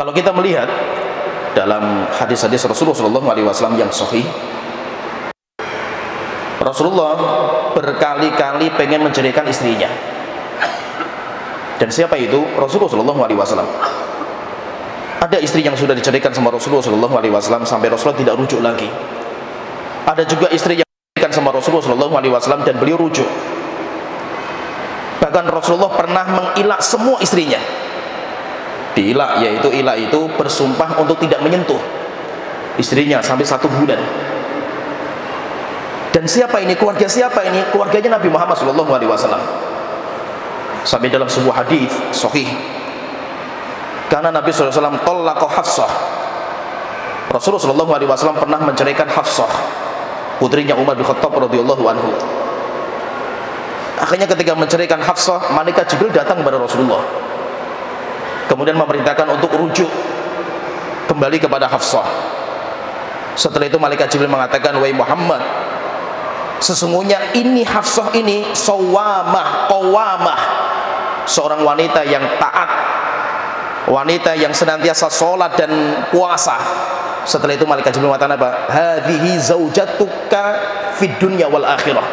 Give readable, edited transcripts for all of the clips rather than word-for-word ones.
Kalau kita melihat dalam hadis-hadis Rasulullah SAW yang sahih, Rasulullah berkali-kali pengen menceraikan istrinya. Dan siapa itu? Rasulullah SAW. Ada istri yang sudah diceraikan sama Rasulullah SAW sampai Rasulullah tidak rujuk lagi. Ada juga istri yang diceraikan sama Rasulullah SAW dan beliau rujuk. Bahkan Rasulullah pernah mengilak semua istrinya. Diilak, yaitu ilak itu bersumpah untuk tidak menyentuh istrinya sampai 1 bulan. Dan siapa ini? Keluarga siapa ini? Keluarganya Nabi Muhammad SAW. Sampai dalam sebuah hadis sahih, karena Nabi SAW tolaqa Hafsah, Rasulullah SAW pernah menceraikan Hafsah, putrinya Umar bin Khattab radhiyallahu anhu. Akhirnya ketika menceraikan Hafsah, malaikat Jibril datang kepada Rasulullah, kemudian memerintahkan untuk rujuk kembali kepada Hafsah. Setelah itu malaikat Jibril mengatakan, wahai Muhammad, sesungguhnya ini Hafsah ini sawamah, qawamah, seorang wanita yang taat, wanita yang senantiasa sholat dan puasa. Setelah itu malaikat Jibril mengatakan apa? Hadhihi zaujatuka fid dunya wal akhirah.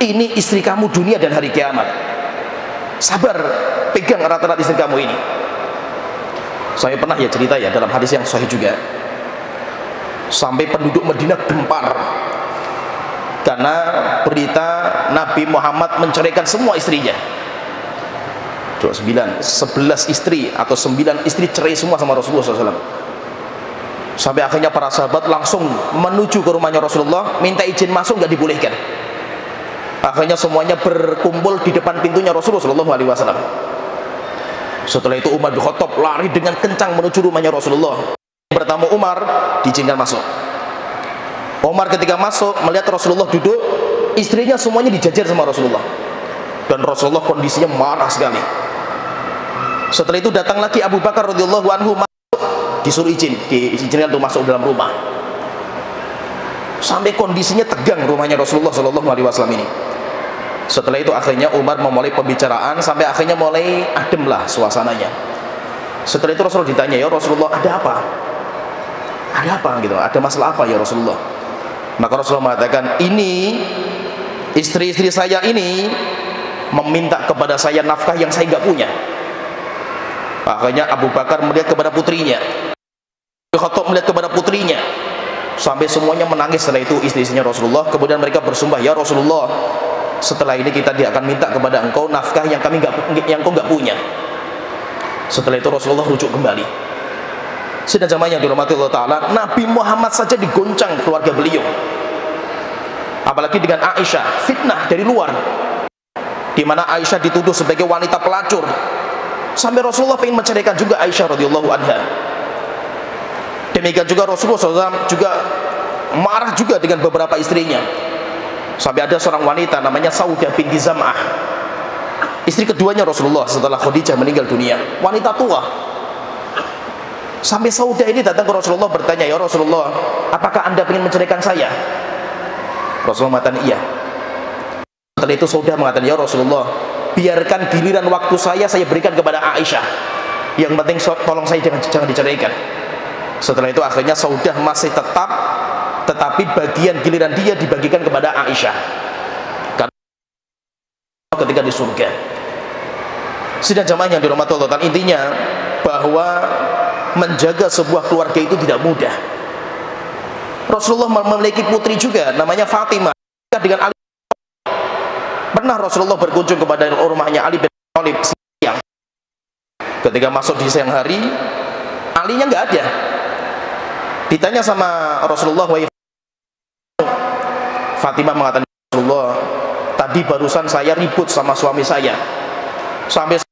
Ini istri kamu dunia dan hari kiamat. Sabar, pegang erat-erat istri kamu ini. Saya pernah ya cerita ya dalam hadis yang sahih juga, sampai penduduk Madinah gempar karena berita Nabi Muhammad menceraikan semua istrinya. 11 istri atau 9 istri cerai semua sama Rasulullah SAW. Sampai akhirnya para sahabat langsung menuju ke rumahnya Rasulullah, minta izin masuk, nggak dibolehkan. Akhirnya semuanya berkumpul di depan pintunya Rasulullah SAW. Setelah itu Umar bin Khattab lari dengan kencang menuju rumahnya Rasulullah. Pertama Umar diizinkan masuk. Umar ketika masuk melihat Rasulullah duduk, istrinya semuanya dijajar sama Rasulullah, dan Rasulullah kondisinya marah sekali. Setelah itu datang lagi Abu Bakar radhiyallahu anhu, masuk, disuruh diizinkan untuk masuk dalam rumah. Sampai kondisinya tegang rumahnya Rasulullah SAW ini. Setelah itu akhirnya Umar memulai pembicaraan, sampai akhirnya mulai adem lah suasananya. Setelah itu Rasulullah ditanya, ya Rasulullah, ada apa? Ada apa gitu? Ada masalah apa ya Rasulullah? Maka Rasulullah mengatakan, ini istri-istri saya ini meminta kepada saya nafkah yang saya nggak punya. Akhirnya Abu Bakar melihat kepada putrinya, Abu Khattab melihat kepada putrinya, sampai semuanya menangis. Setelah itu istri-istrinya Rasulullah, kemudian mereka bersumpah, ya Rasulullah, setelah ini kita tidak akan minta kepada engkau nafkah yang engkau nggak punya. Setelah itu Rasulullah rujuk kembali. Sidang jamaah yang dirahmati Allah Ta'ala, Nabi Muhammad saja digoncang keluarga beliau, apalagi dengan Aisyah, fitnah dari luar, di mana Aisyah dituduh sebagai wanita pelacur, sampai Rasulullah ingin menceraikan juga Aisyah radhiyallahu anha. Demikian juga Rasulullah SAW juga marah juga dengan beberapa istrinya, sampai ada seorang wanita namanya Saudah binti Zam'ah, istri keduanya Rasulullah setelah Khadijah meninggal dunia, wanita tua. Sampai Saudah ini datang ke Rasulullah bertanya, ya Rasulullah, apakah anda ingin menceraikan saya? Rasulullah mengatakan iya. Setelah itu Saudah mengatakan, ya Rasulullah, biarkan giliran waktu saya berikan kepada Aisyah, yang penting tolong saya jangan diceraikan. Setelah itu akhirnya Saudah masih tetap, tetapi bagian giliran dia dibagikan kepada Aisyah, karena ketika di surga. Sidang jamaah yang dirahmati Allah Ta'ala, intinya bahwa menjaga sebuah keluarga itu tidak mudah. Rasulullah memiliki putri juga namanya Fatimah dengan Ali. Pernah Rasulullah berkunjung kepada rumahnya Ali bin Abi Thalib siang. Ketika masuk di siang hari, Alinya nggak ada. Ditanya sama Rasulullah, wahai Fatimah mengatakan, Rasulullah, tadi barusan saya ribut sama suami saya, sampai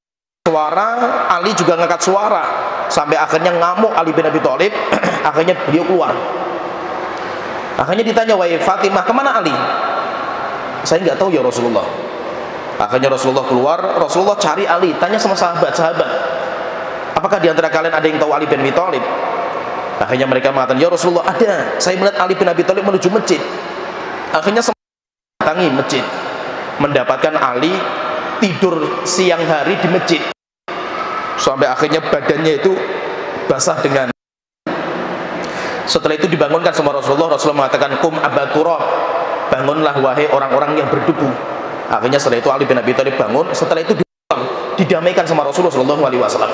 suara Ali juga ngangkat suara, sampai akhirnya ngamuk Ali bin Abi Thalib. Akhirnya beliau keluar. Akhirnya ditanya, wahai Fatimah, kemana Ali? Saya nggak tahu ya Rasulullah. Akhirnya Rasulullah keluar, Rasulullah cari Ali, tanya sama sahabat-sahabat, apakah di antara kalian ada yang tahu Ali bin Abi Thalib? Akhirnya mereka mengatakan, ya Rasulullah, ada, saya melihat Ali bin Abi Thalib menuju masjid. Akhirnya datangi masjid, mendapatkan Ali tidur siang hari di masjid, sampai akhirnya badannya itu basah dengan. Setelah itu dibangunkan sama Rasulullah. Rasulullah mengatakan, kum Aba Turab, bangunlah wahai orang-orang yang berdebu. Akhirnya setelah itu Ali bin Abi Thalib bangun. Setelah itu didamaikan sama Rasulullah Shallallahu Alaihi Wasallam.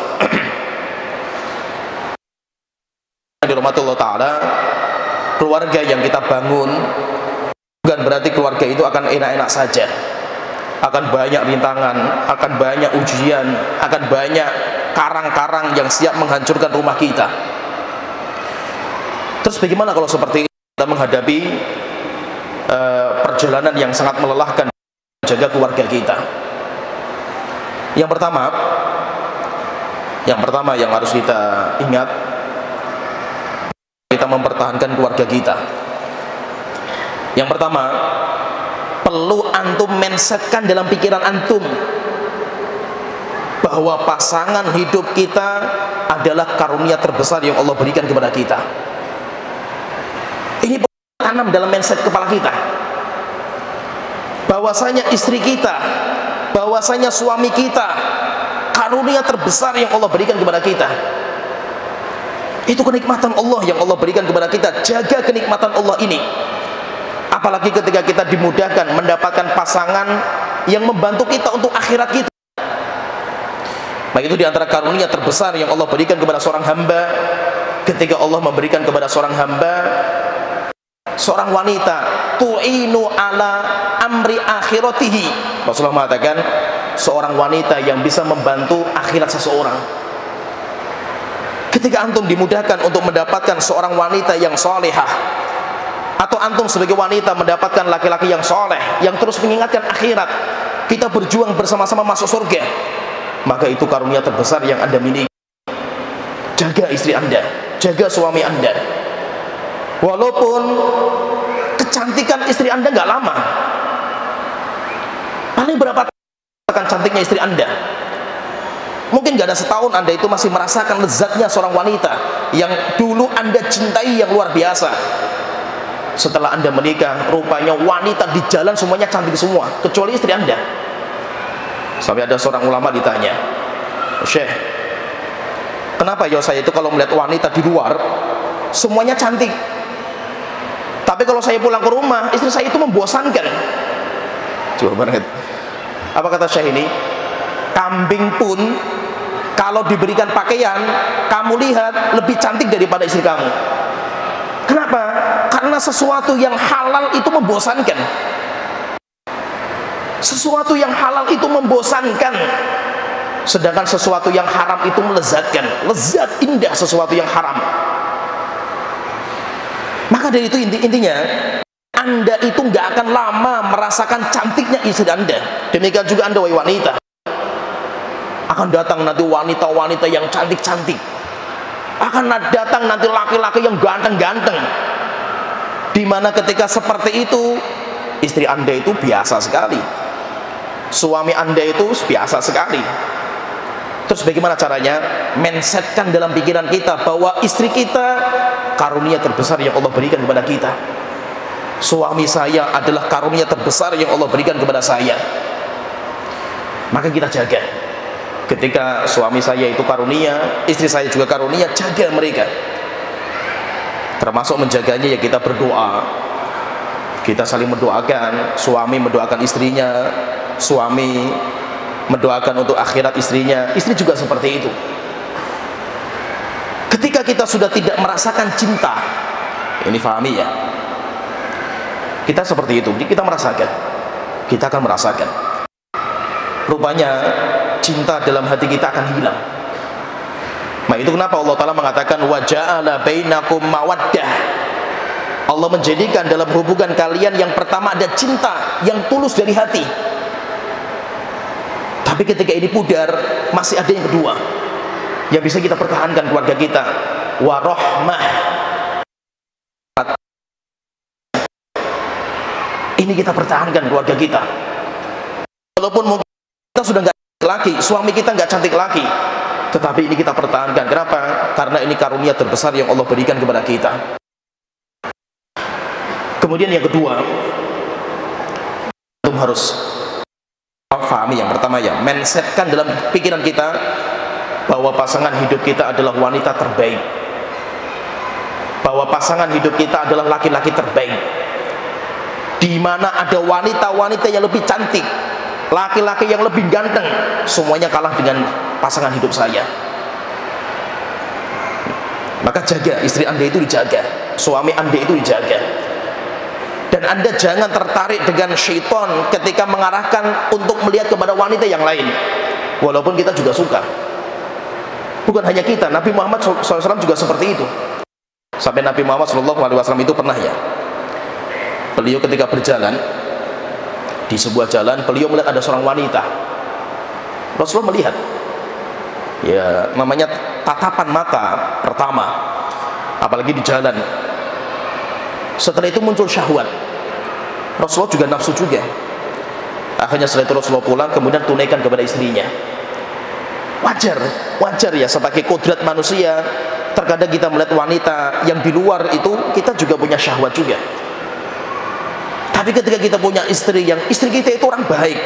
Dirahmatullah Ta'ala, keluarga yang kita bangun bukan berarti keluarga itu akan enak-enak saja. Akan banyak rintangan, akan banyak ujian, akan banyak karang-karang yang siap menghancurkan rumah kita. Terus bagaimana kalau seperti kita menghadapi perjalanan yang sangat melelahkan menjaga keluarga kita? Yang pertama yang harus kita ingat, kita mempertahankan keluarga kita. Yang pertama, perlu antum mindsetkan dalam pikiran antum bahwa pasangan hidup kita adalah karunia terbesar yang Allah berikan kepada kita. Ini perlu tanam dalam mindset kepala kita, bahwasanya istri kita, bahwasanya suami kita karunia terbesar yang Allah berikan kepada kita. Itu kenikmatan Allah yang Allah berikan kepada kita. Jaga kenikmatan Allah ini. Apalagi ketika kita dimudahkan mendapatkan pasangan yang membantu kita untuk akhirat kita. Nah, itu diantara karunia terbesar yang Allah berikan kepada seorang hamba. Ketika Allah memberikan kepada seorang hamba, seorang wanita, tu'inu ala amri akhiratihi. Rasulullah mengatakan, seorang wanita yang bisa membantu akhirat seseorang. Ketika antum dimudahkan untuk mendapatkan seorang wanita yang solehah, atau antum sebagai wanita mendapatkan laki-laki yang soleh, yang terus mengingatkan akhirat, kita berjuang bersama-sama masuk surga, maka itu karunia terbesar yang Anda miliki. Jaga istri Anda, jaga suami Anda. Walaupun kecantikan istri Anda nggak lama, paling berapa tahun cantiknya istri Anda? Mungkin gak ada setahun Anda itu masih merasakan lezatnya seorang wanita yang dulu Anda cintai yang luar biasa. Setelah Anda menikah, rupanya wanita di jalan semuanya cantik semua, kecuali istri Anda. Sampai ada seorang ulama ditanya, Syekh, kenapa ya saya itu kalau melihat wanita di luar semuanya cantik, tapi kalau saya pulang ke rumah istri saya itu membosankan? Coba banget. Apa kata Syekh ini? Kambing pun kalau diberikan pakaian, kamu lihat lebih cantik daripada istri kamu. Kenapa? Karena sesuatu yang halal itu membosankan. Sesuatu yang halal itu membosankan. Sedangkan sesuatu yang haram itu melezatkan. Lezat indah sesuatu yang haram. Maka dari itu intinya, Anda itu nggak akan lama merasakan cantiknya istri Anda. Demikian juga Anda, wahai wanita. Akan datang nanti wanita-wanita yang cantik-cantik. Akan datang nanti laki-laki yang ganteng-ganteng. Dimana ketika seperti itu, istri Anda itu biasa sekali, suami Anda itu biasa sekali. Terus bagaimana caranya? Mindsetkan dalam pikiran kita bahwa istri kita karunia terbesar yang Allah berikan kepada kita. Suami saya adalah karunia terbesar yang Allah berikan kepada saya. Maka kita jaga. Ketika suami saya itu karunia, istri saya juga karunia, jaga mereka. Termasuk menjaganya ya kita berdoa. Kita saling mendoakan, suami mendoakan istrinya, suami mendoakan untuk akhirat istrinya, istri juga seperti itu. Ketika kita sudah tidak merasakan cinta, ini fahami ya, kita seperti itu, kita merasakan, kita akan merasakan. Rupanya cinta dalam hati kita akan hilang. Nah, itu kenapa Allah Ta'ala mengatakan wa ja'ala bainakum mawaddah. Allah menjadikan dalam hubungan kalian yang pertama ada cinta yang tulus dari hati. Tapi ketika ini pudar, masih ada yang kedua yang bisa kita pertahankan keluarga kita, warahmah. Ini kita pertahankan keluarga kita. Walaupun mungkin kita sudah nggak laki, suami kita nggak cantik lagi, tetapi ini kita pertahankan. Kenapa? Karena ini karunia terbesar yang Allah berikan kepada kita. Kemudian yang kedua, kita harus pahami yang pertama ya, mindsetkan dalam pikiran kita bahwa pasangan hidup kita adalah wanita terbaik, bahwa pasangan hidup kita adalah laki-laki terbaik. Di mana ada wanita-wanita yang lebih cantik, laki-laki yang lebih ganteng, semuanya kalah dengan pasangan hidup saya. Maka jaga istri Anda itu, dijaga suami Anda itu, dijaga. Dan Anda jangan tertarik dengan syaitan ketika mengarahkan untuk melihat kepada wanita yang lain, walaupun kita juga suka. Bukan hanya kita, Nabi Muhammad SAW juga seperti itu. Sampai Nabi Muhammad SAW itu pernah ya, beliau ketika berjalan di sebuah jalan, beliau melihat ada seorang wanita. Rasulullah melihat, ya namanya tatapan mata pertama, apalagi di jalan. Setelah itu muncul syahwat, Rasulullah juga nafsu juga. Akhirnya setelah itu Rasulullah pulang, kemudian tunaikan kepada istrinya. Wajar ya, sebagai kodrat manusia, terkadang kita melihat wanita yang di luar itu, kita juga punya syahwat juga. Tapi ketika kita punya istri yang istri kita itu orang baik,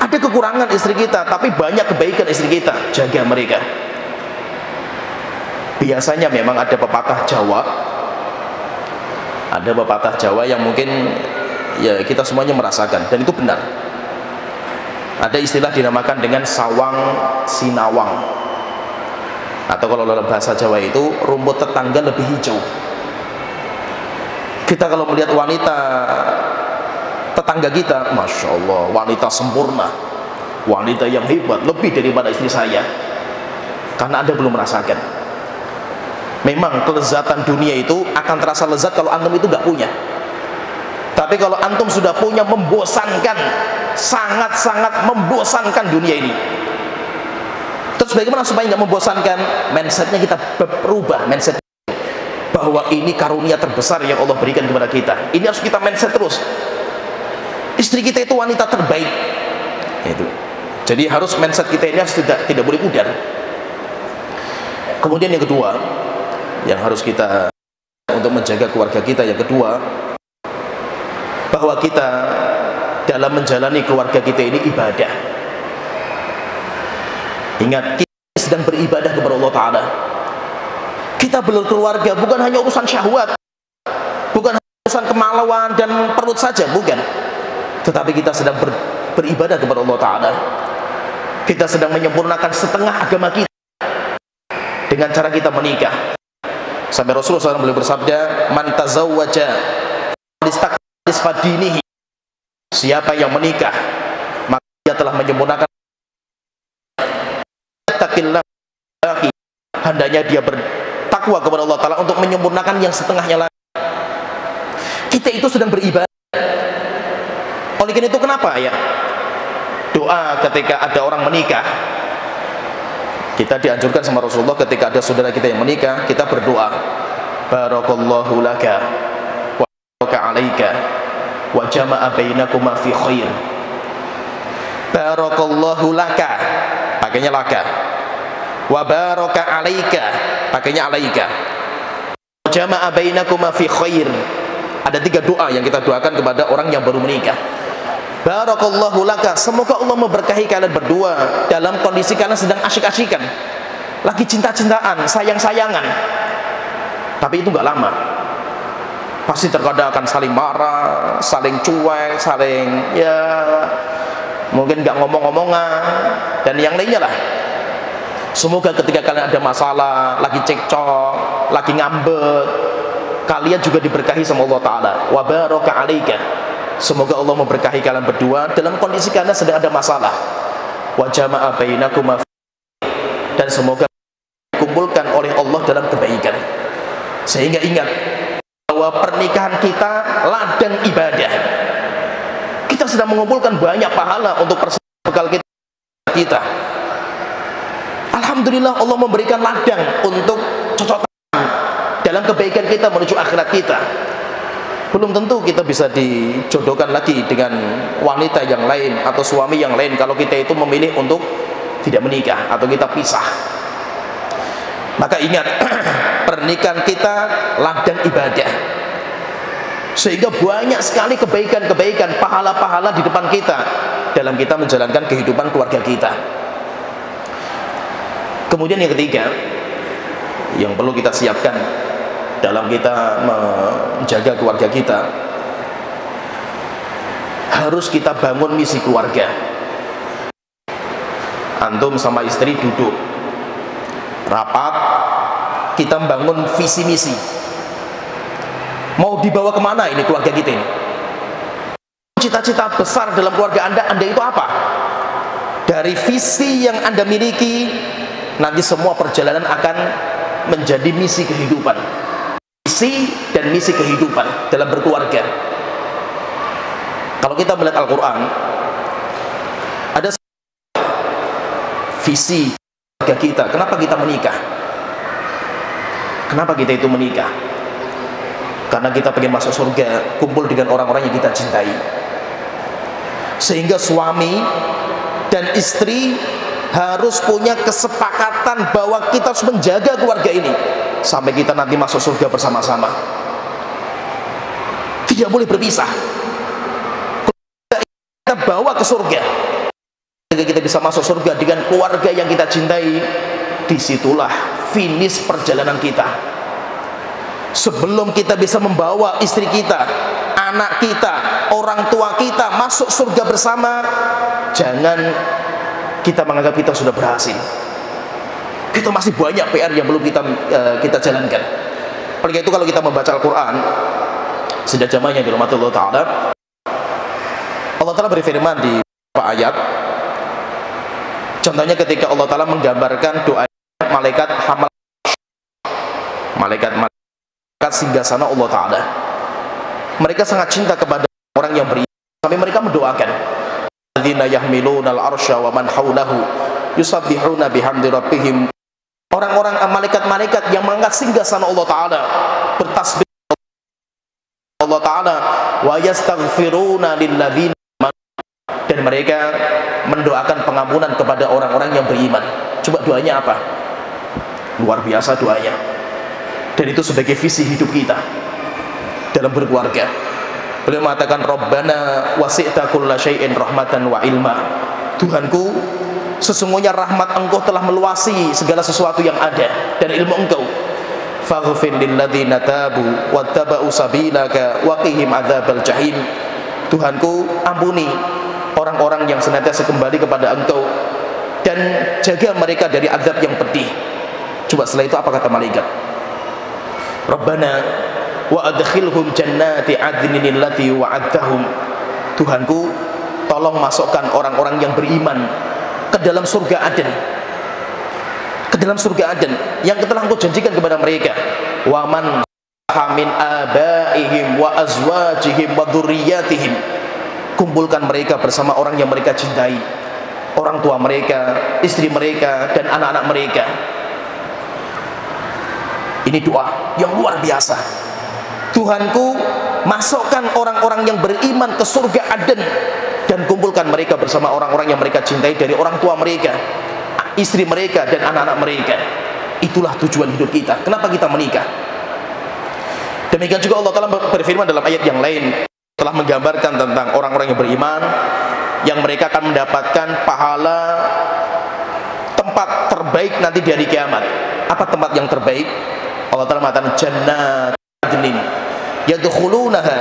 ada kekurangan istri kita, tapi banyak kebaikan istri kita, jaga mereka. Biasanya memang ada pepatah Jawa yang mungkin ya kita semuanya merasakan, dan itu benar. Ada istilah dinamakan dengan sawang sinawang, atau kalau dalam bahasa Jawa itu rumput tetangga lebih hijau. Kita kalau melihat wanita tetangga kita, Masya Allah, wanita sempurna, wanita yang hebat, lebih daripada istri saya, karena Anda belum merasakan. Memang kelezatan dunia itu akan terasa lezat kalau antum itu tidak punya. Tapi kalau antum sudah punya, membosankan, sangat-sangat membosankan dunia ini. Terus bagaimana supaya nggak membosankan? Mindsetnya kita berubah, mindset bahwa ini karunia terbesar yang Allah berikan kepada kita. Ini harus kita mindset terus. Istri kita itu wanita terbaik. Itu. Jadi harus mindset kita ini harus tidak boleh pudar. Kemudian yang kedua, yang harus kita untuk menjaga keluarga kita, yang kedua, bahwa kita dalam menjalani keluarga kita ini ibadah. Ingat, kita sedang beribadah kepada Allah Ta'ala. Kita berkeluarga bukan hanya urusan syahwat, bukan hanya urusan kemaluan dan perut saja, bukan. Tetapi kita sedang beribadah kepada Allah Ta'ala. Kita sedang menyempurnakan setengah agama kita dengan cara kita menikah. Sampai Rasulullah SAW beliau bersabda, man tazawwaja lisfadinihi, siapa yang menikah maka dia telah menyempurnakan. Takillah, hendaknya dia bertakwa kepada Allah Ta'ala untuk menyempurnakan yang setengahnya lagi. Kita itu sedang beribadah. Oleh karena itu kenapa ya doa ketika ada orang menikah, kita dianjurkan sama Rasulullah ketika ada saudara kita yang menikah, kita berdoa, barakallahu laka wa baraka alaika wa jama'a bainakuma fi khair. Barakallahu laka, pakainya laka, wa baraka alaika, pakainya alaika, wa jama'a bainakuma fi khair. Ada 3 doa yang kita doakan kepada orang yang baru menikah. Barakallahu laka, semoga Allah memberkahi kalian berdua dalam kondisi kalian sedang asyik-asyikan, lagi cinta-cintaan, sayang-sayangan. Tapi itu nggak lama, pasti terkadang akan saling marah, saling cuek, saling ya mungkin nggak ngomong-ngomongan dan yang lainnya lah. Semoga ketika kalian ada masalah, lagi cekcok, lagi ngambek, kalian juga diberkahi sama Allah Ta'ala. Wa baraka alaika, semoga Allah memberkahi kalian berdua dalam kondisi kalian sedang ada masalah. Wa jama'a bainakuma, dan semoga dikumpulkan oleh Allah dalam kebaikan. Sehingga ingat bahwa pernikahan kita ladang ibadah. Kita sedang mengumpulkan banyak pahala untuk bekal kita. Alhamdulillah Allah memberikan ladang untuk cocokan dalam kebaikan kita menuju akhirat kita. Belum tentu kita bisa dijodohkan lagi dengan wanita yang lain atau suami yang lain kalau kita itu memilih untuk tidak menikah atau kita pisah. Maka ingat, pernikahan kita ladang ibadah, sehingga banyak sekali kebaikan-kebaikan, pahala-pahala di depan kita dalam kita menjalankan kehidupan keluarga kita. Kemudian yang ketiga yang perlu kita siapkan dalam kita menjaga keluarga kita, harus kita bangun misi keluarga. Antum sama istri duduk rapat, kita membangun visi misi. Mau dibawa kemana ini keluarga kita ini? Cita-cita besar dalam keluarga Anda itu apa? Dari visi yang Anda miliki, nanti semua perjalanan akan menjadi misi kehidupan. Visi dan misi kehidupan dalam berkeluarga. Kalau kita melihat Al-Quran, ada visi keluarga kita. Kenapa kita menikah? Kenapa kita itu menikah? Karena kita pengen masuk surga, kumpul dengan orang-orang yang kita cintai. Sehingga suami dan istri harus punya kesepakatan bahwa kita harus menjaga keluarga ini sampai kita nanti masuk surga bersama-sama. Tidak boleh berpisah. Kita bawa ke surga. Jika kita bisa masuk surga dengan keluarga yang kita cintai, disitulah finish perjalanan kita. Sebelum kita bisa membawa istri kita, anak kita, orang tua kita masuk surga bersama, jangan kita menganggap kita sudah berhasil. Kita masih banyak PR yang belum kita jalankan. Oleh itu kalau kita membaca Al-Quran, sudah zamannya di rahmat Allah Ta'ala, Allah Ta'ala berfirman di beberapa ayat. Contohnya ketika Allah Ta'ala menggambarkan doa malaikat hamal, malaikat singgasana Allah Ta'ala. Mereka sangat cinta kepada orang yang beriman, sampai mereka mendoakan, alladzina yahmiluna al-arsya wa man hawlahu yusabbihuna bihamdi rabbihim. Orang-orang malaikat-malaikat yang mengangkat singgasana Allah Ta'ala, bertasbih Allah Ta'ala, wa yastaghfiruna lilladzina, dan mereka mendoakan pengampunan kepada orang-orang yang beriman. Coba doanya apa? Luar biasa doanya. Dan itu sebagai visi hidup kita dalam berkeluarga. Beliau mengatakan, Rabbana wasi'ta kulla syai'in rahmatan wa ilma. Tuhanku, sesungguhnya rahmat Engkau telah meluasi segala sesuatu yang ada, dan ilmu Engkau. Faghfir lilladzina tabu wattaba'u sabilaka wa qihim adzabal jahim. Tuhanku, ampuni orang-orang yang senantiasa kembali kepada Engkau, dan jaga mereka dari azab yang pedih. Coba setelah itu apa kata malaikat? Rabbana wa adkhilhum jannati adnin allati wa'adtahum. Tuhanku, tolong masukkan orang-orang yang beriman ke dalam surga Aden, ke dalam surga Aden yang telah Engkau janjikan kepada mereka. Wa man min abaihim wa azwajihim wa dzurriyyatihim. Kumpulkan mereka bersama orang yang mereka cintai, orang tua mereka, istri mereka, dan anak-anak mereka. Ini doa yang luar biasa. Tuhanku, masukkan orang-orang yang beriman ke surga Aden, dan kumpulkan mereka bersama orang-orang yang mereka cintai dari orang tua mereka, istri mereka, dan anak-anak mereka. Itulah tujuan hidup kita. Kenapa kita menikah? Demikian juga Allah Ta'ala berfirman dalam ayat yang lain, telah menggambarkan tentang orang-orang yang beriman, yang mereka akan mendapatkan pahala tempat terbaik nanti di hari kiamat. Apa tempat yang terbaik? Allah Ta'ala mengatakan jannat adnin yadkhulunaha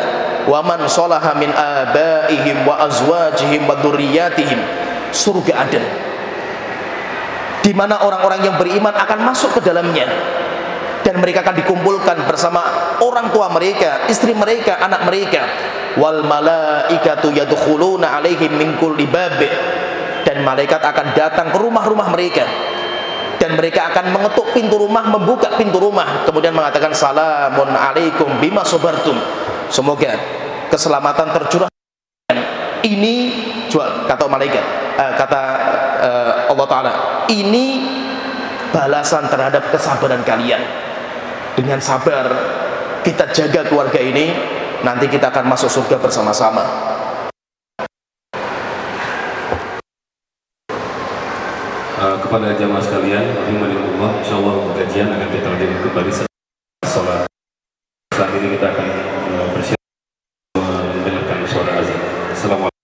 wa man salaha min abaihim wa azwajihim wa dzurriyyatihim. Surga Aden, di mana orang-orang yang beriman akan masuk ke dalamnya, dan mereka akan dikumpulkan bersama orang tua mereka, istri mereka, anak mereka. Wal malaikatu yadkhuluna alaihim min kulli bab, dan malaikat akan datang ke rumah-rumah mereka, dan mereka akan mengetuk pintu rumah, membuka pintu rumah, kemudian mengatakan salamun alaikum bima sabartum. Semoga keselamatan tercurah. Ini juga kata malaikat, kata Allah Ta'ala, ini balasan terhadap kesabaran kalian. Dengan sabar kita jaga keluarga ini, nanti kita akan masuk surga bersama-sama. Kepada jamaah sekalian, rahimanillah, insyaallah pengajian akan kita lanjutkan kembali setelah sholat. Saat ini kita akan bersiap mendengarkan suara azan. Assalamualaikum.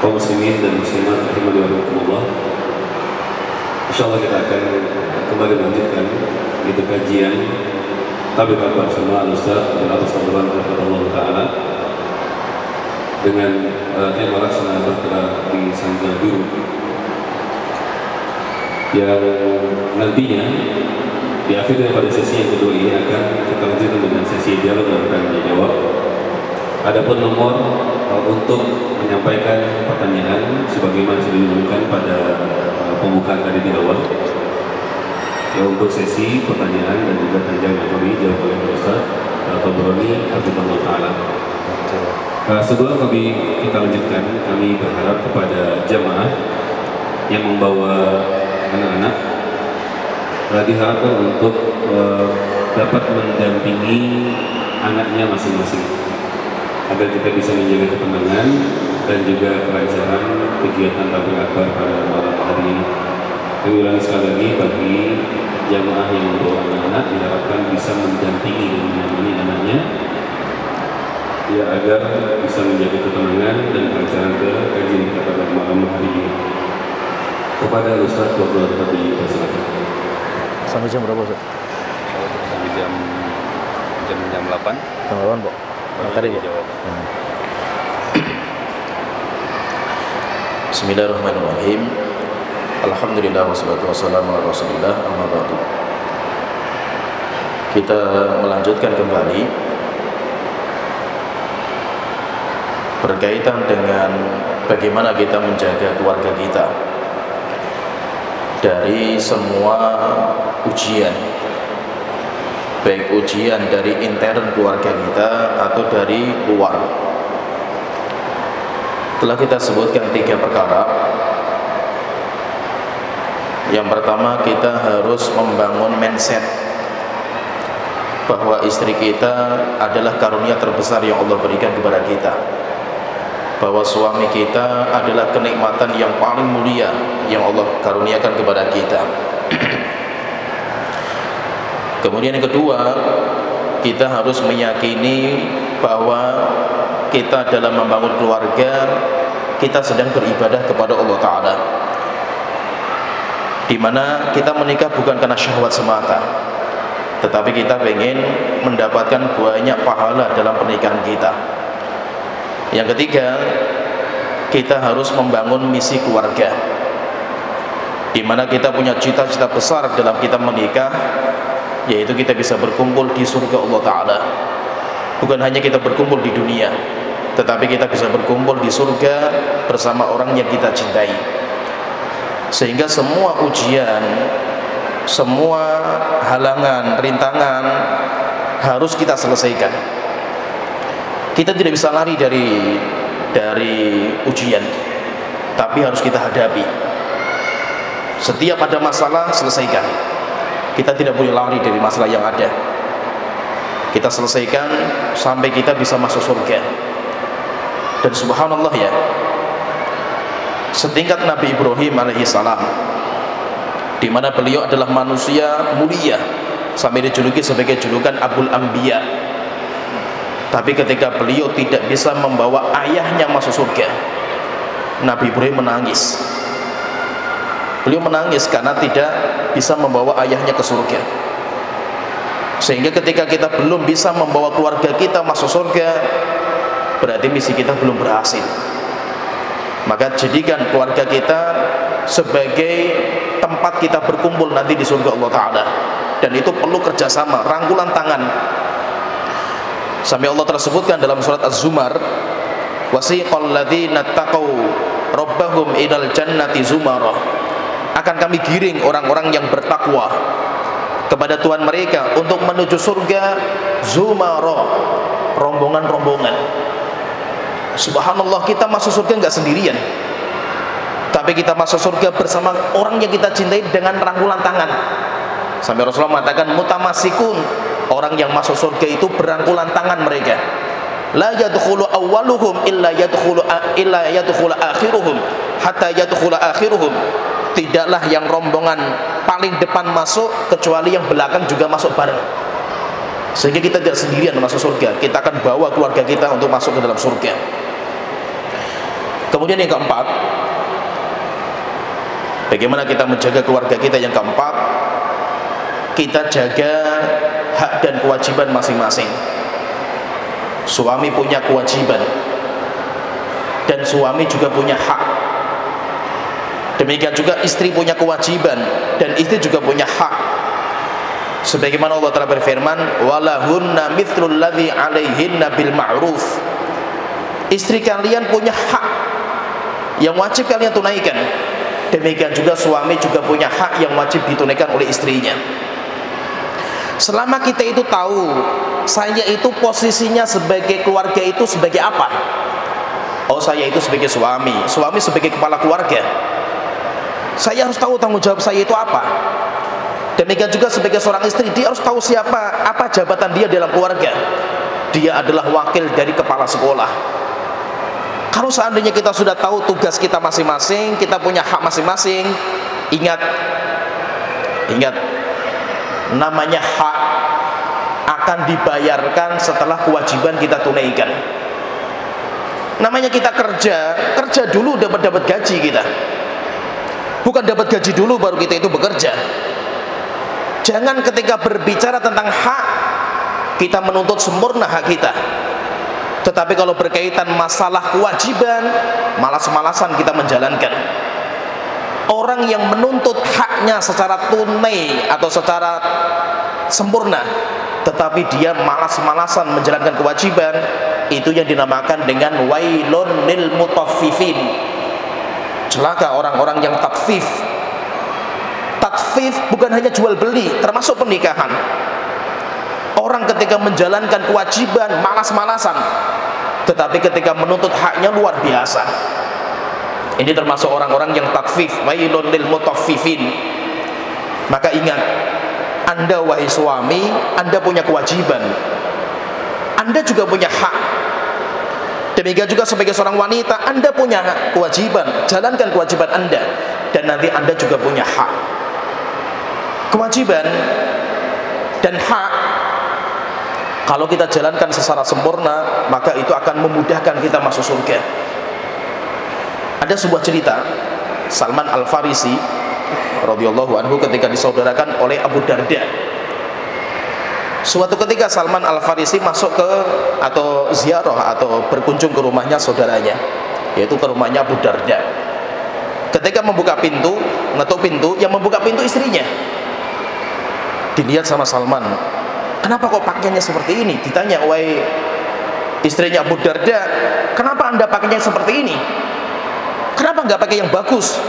Kaum muslimin dan muslimat rahimani wa rahimakumullah. Insyaallah kita akan kembali melanjutkan itu kajian tabligh akbar bersama Al-Ustaz Abdul Aziz Abdullah rahimahullah taala dengan tema laksana bergerak di Sangga Biru yang nantinya di akhir daripada sesi yang kedua ini akan kita lanjutkan dengan sesi dialog dan tanya jawab. Adapun nomor untuk menyampaikan pertanyaan sebagaimana sudah diumumkan pada pembukaan tadi di awal, ya, untuk sesi pertanyaan dan juga tanya jawab dijawab oleh Ustaz Tabrani Hafizahullah Ta'ala. Sebelum kita lanjutkan, kami berharap kepada jamaah yang membawa anak-anak diharapkan untuk dapat mendampingi anaknya masing-masing agar kita bisa menjaga ketenangan dan juga kelancaran kegiatan tabligh akbar pada malam hari ini. Kami ulangi sekali lagi, bagi jamaah yang membawa anak-anak diharapkan bisa mendampingi dan menemani anaknya, ya, agar bisa menjaga ketenangan dan kelancaran ke kajian kita pada malam hari ini. Kepada Ustaz Abdul Aziz, silakan. Sampai jam berapa, Ustaz? Sampai jam 8. Jam 8, Pak. Tadi jawab. Bismillahirrahmanirrahim. Alhamdulillah wassalatu wassalamu ala Rasulillah, amma ba'du. Kita melanjutkan kembali berkaitan dengan bagaimana kita menjaga keluarga kita dari semua ujian, baik ujian dari intern keluarga kita atau dari luar. Telah kita sebutkan 3 perkara. Yang pertama, kita harus membangun mindset bahwa istri kita adalah karunia terbesar yang Allah berikan kepada kita, bahwa suami kita adalah kenikmatan yang paling mulia yang Allah karuniakan kepada kita. Kemudian yang kedua, kita harus meyakini bahwa kita dalam membangun keluarga, kita sedang beribadah kepada Allah Ta'ala, di mana kita menikah bukan karena syahwat semata, tetapi kita ingin mendapatkan banyak pahala dalam pernikahan kita. Yang ketiga, kita harus membangun misi keluarga, di mana kita punya cita-cita besar dalam kita menikah, yaitu kita bisa berkumpul di surga Allah Ta'ala. Bukan hanya kita berkumpul di dunia, tetapi kita bisa berkumpul di surga bersama orang yang kita cintai. Sehingga semua ujian, semua halangan, rintangan harus kita selesaikan. Kita tidak bisa lari dari ujian, tapi harus kita hadapi. Setiap ada masalah, selesaikan. Kita tidak boleh lari dari masalah yang ada. Kita selesaikan sampai kita bisa masuk surga. Dan subhanallah, ya, setingkat Nabi Ibrahim alaihissalam, di mana beliau adalah manusia mulia sampai dijuluki sebagai julukan Abul Anbiya. Tapi ketika beliau tidak bisa membawa ayahnya masuk surga, Nabi Ibrahim menangis. Beliau menangis karena tidak bisa membawa ayahnya ke surga. Sehingga ketika kita belum bisa membawa keluarga kita masuk surga, berarti misi kita belum berhasil. Maka jadikan keluarga kita sebagai tempat kita berkumpul nanti di surga Allah Ta'ala. Dan itu perlu kerjasama, rangkulan tangan. Sampai Allah tersebutkan dalam surat Az-Zumar, wasiqal ladzina taqaw rabbahum ilal jannati zumarah. Akan kami giring orang-orang yang bertakwa kepada Tuhan mereka untuk menuju surga zumarah, rombongan-rombongan. Subhanallah, kita masuk surga nggak sendirian, tapi kita masuk surga bersama orang yang kita cintai dengan rangkulan tangan. Sampai Rasulullah mengatakan mutamasikun, orang yang masuk surga itu berangkulan tangan mereka. La yadkhulu awwaluhum illa yadkhulu akhiruhum hatta yadkhulu akhiruhum. Tidaklah yang rombongan paling depan masuk kecuali yang belakang juga masuk bareng. Sehingga kita tidak sendirian masuk surga, kita akan bawa keluarga kita untuk masuk ke dalam surga. Kemudian yang keempat, bagaimana kita menjaga keluarga kita? Yang keempat, kita jaga hak dan kewajiban masing-masing. Suami punya kewajiban dan suami juga punya hak. Demikian juga istri punya kewajiban dan istri juga punya hak. Sebagaimana Allah Ta'ala berfirman, walahunna mithlul ladzi 'alaihinna bil ma'ruf. Istri kalian punya hak yang wajib kalian tunaikan. Demikian juga suami juga punya hak yang wajib ditunaikan oleh istrinya. Selama kita itu tahu saya itu posisinya sebagai keluarga itu sebagai apa? Oh, saya itu sebagai suami, suami sebagai kepala keluarga. Saya harus tahu tanggung jawab saya itu apa. Demikian juga sebagai seorang istri, dia harus tahu apa jabatan dia dalam keluarga. Dia adalah wakil dari kepala sekolah. Kalau seandainya kita sudah tahu tugas kita masing-masing, kita punya hak masing-masing, ingat, namanya hak akan dibayarkan setelah kewajiban kita tunaikan. Namanya kita kerja dulu dapat gaji kita. Bukan dapat gaji dulu baru kita itu bekerja. Jangan ketika berbicara tentang hak kita menuntut sempurna hak kita. Tetapi kalau berkaitan masalah kewajiban, malas-malasan kita menjalankan. Orang yang menuntut haknya secara tunai atau secara sempurna, tetapi dia malas-malasan menjalankan kewajiban, itu yang dinamakan dengan wailun lil mutaffifin. Celaka orang-orang yang tatfif. Tatfif bukan hanya jual beli, termasuk pernikahan. Orang ketika menjalankan kewajiban malas-malasan, tetapi ketika menuntut haknya luar biasa. Ini termasuk orang-orang yang tatfif, wailun lil mutaffifin. Maka ingat, Anda wahai suami, Anda punya kewajiban. Anda juga punya hak. Demikian juga sebagai seorang wanita, Anda punya kewajiban, jalankan kewajiban Anda. Dan nanti Anda juga punya hak. Kewajiban dan hak, kalau kita jalankan secara sempurna, maka itu akan memudahkan kita masuk surga. Ada sebuah cerita, Salman Al-Farisi radhiyallahu anhu ketika disaudarakan oleh Abu Darda. Suatu ketika Salman Al-Farisi masuk ke atau ziarah atau berkunjung ke rumahnya saudaranya, yaitu ke rumahnya Abu Darda. Ketika membuka pintu, ngetuk pintu, yang membuka pintu istrinya. Dilihat sama Salman, kenapa kok pakaiannya seperti ini? Ditanya, wahai istrinya Abu Darda, kenapa Anda pakainya seperti ini? Kenapa nggak pakai yang bagus?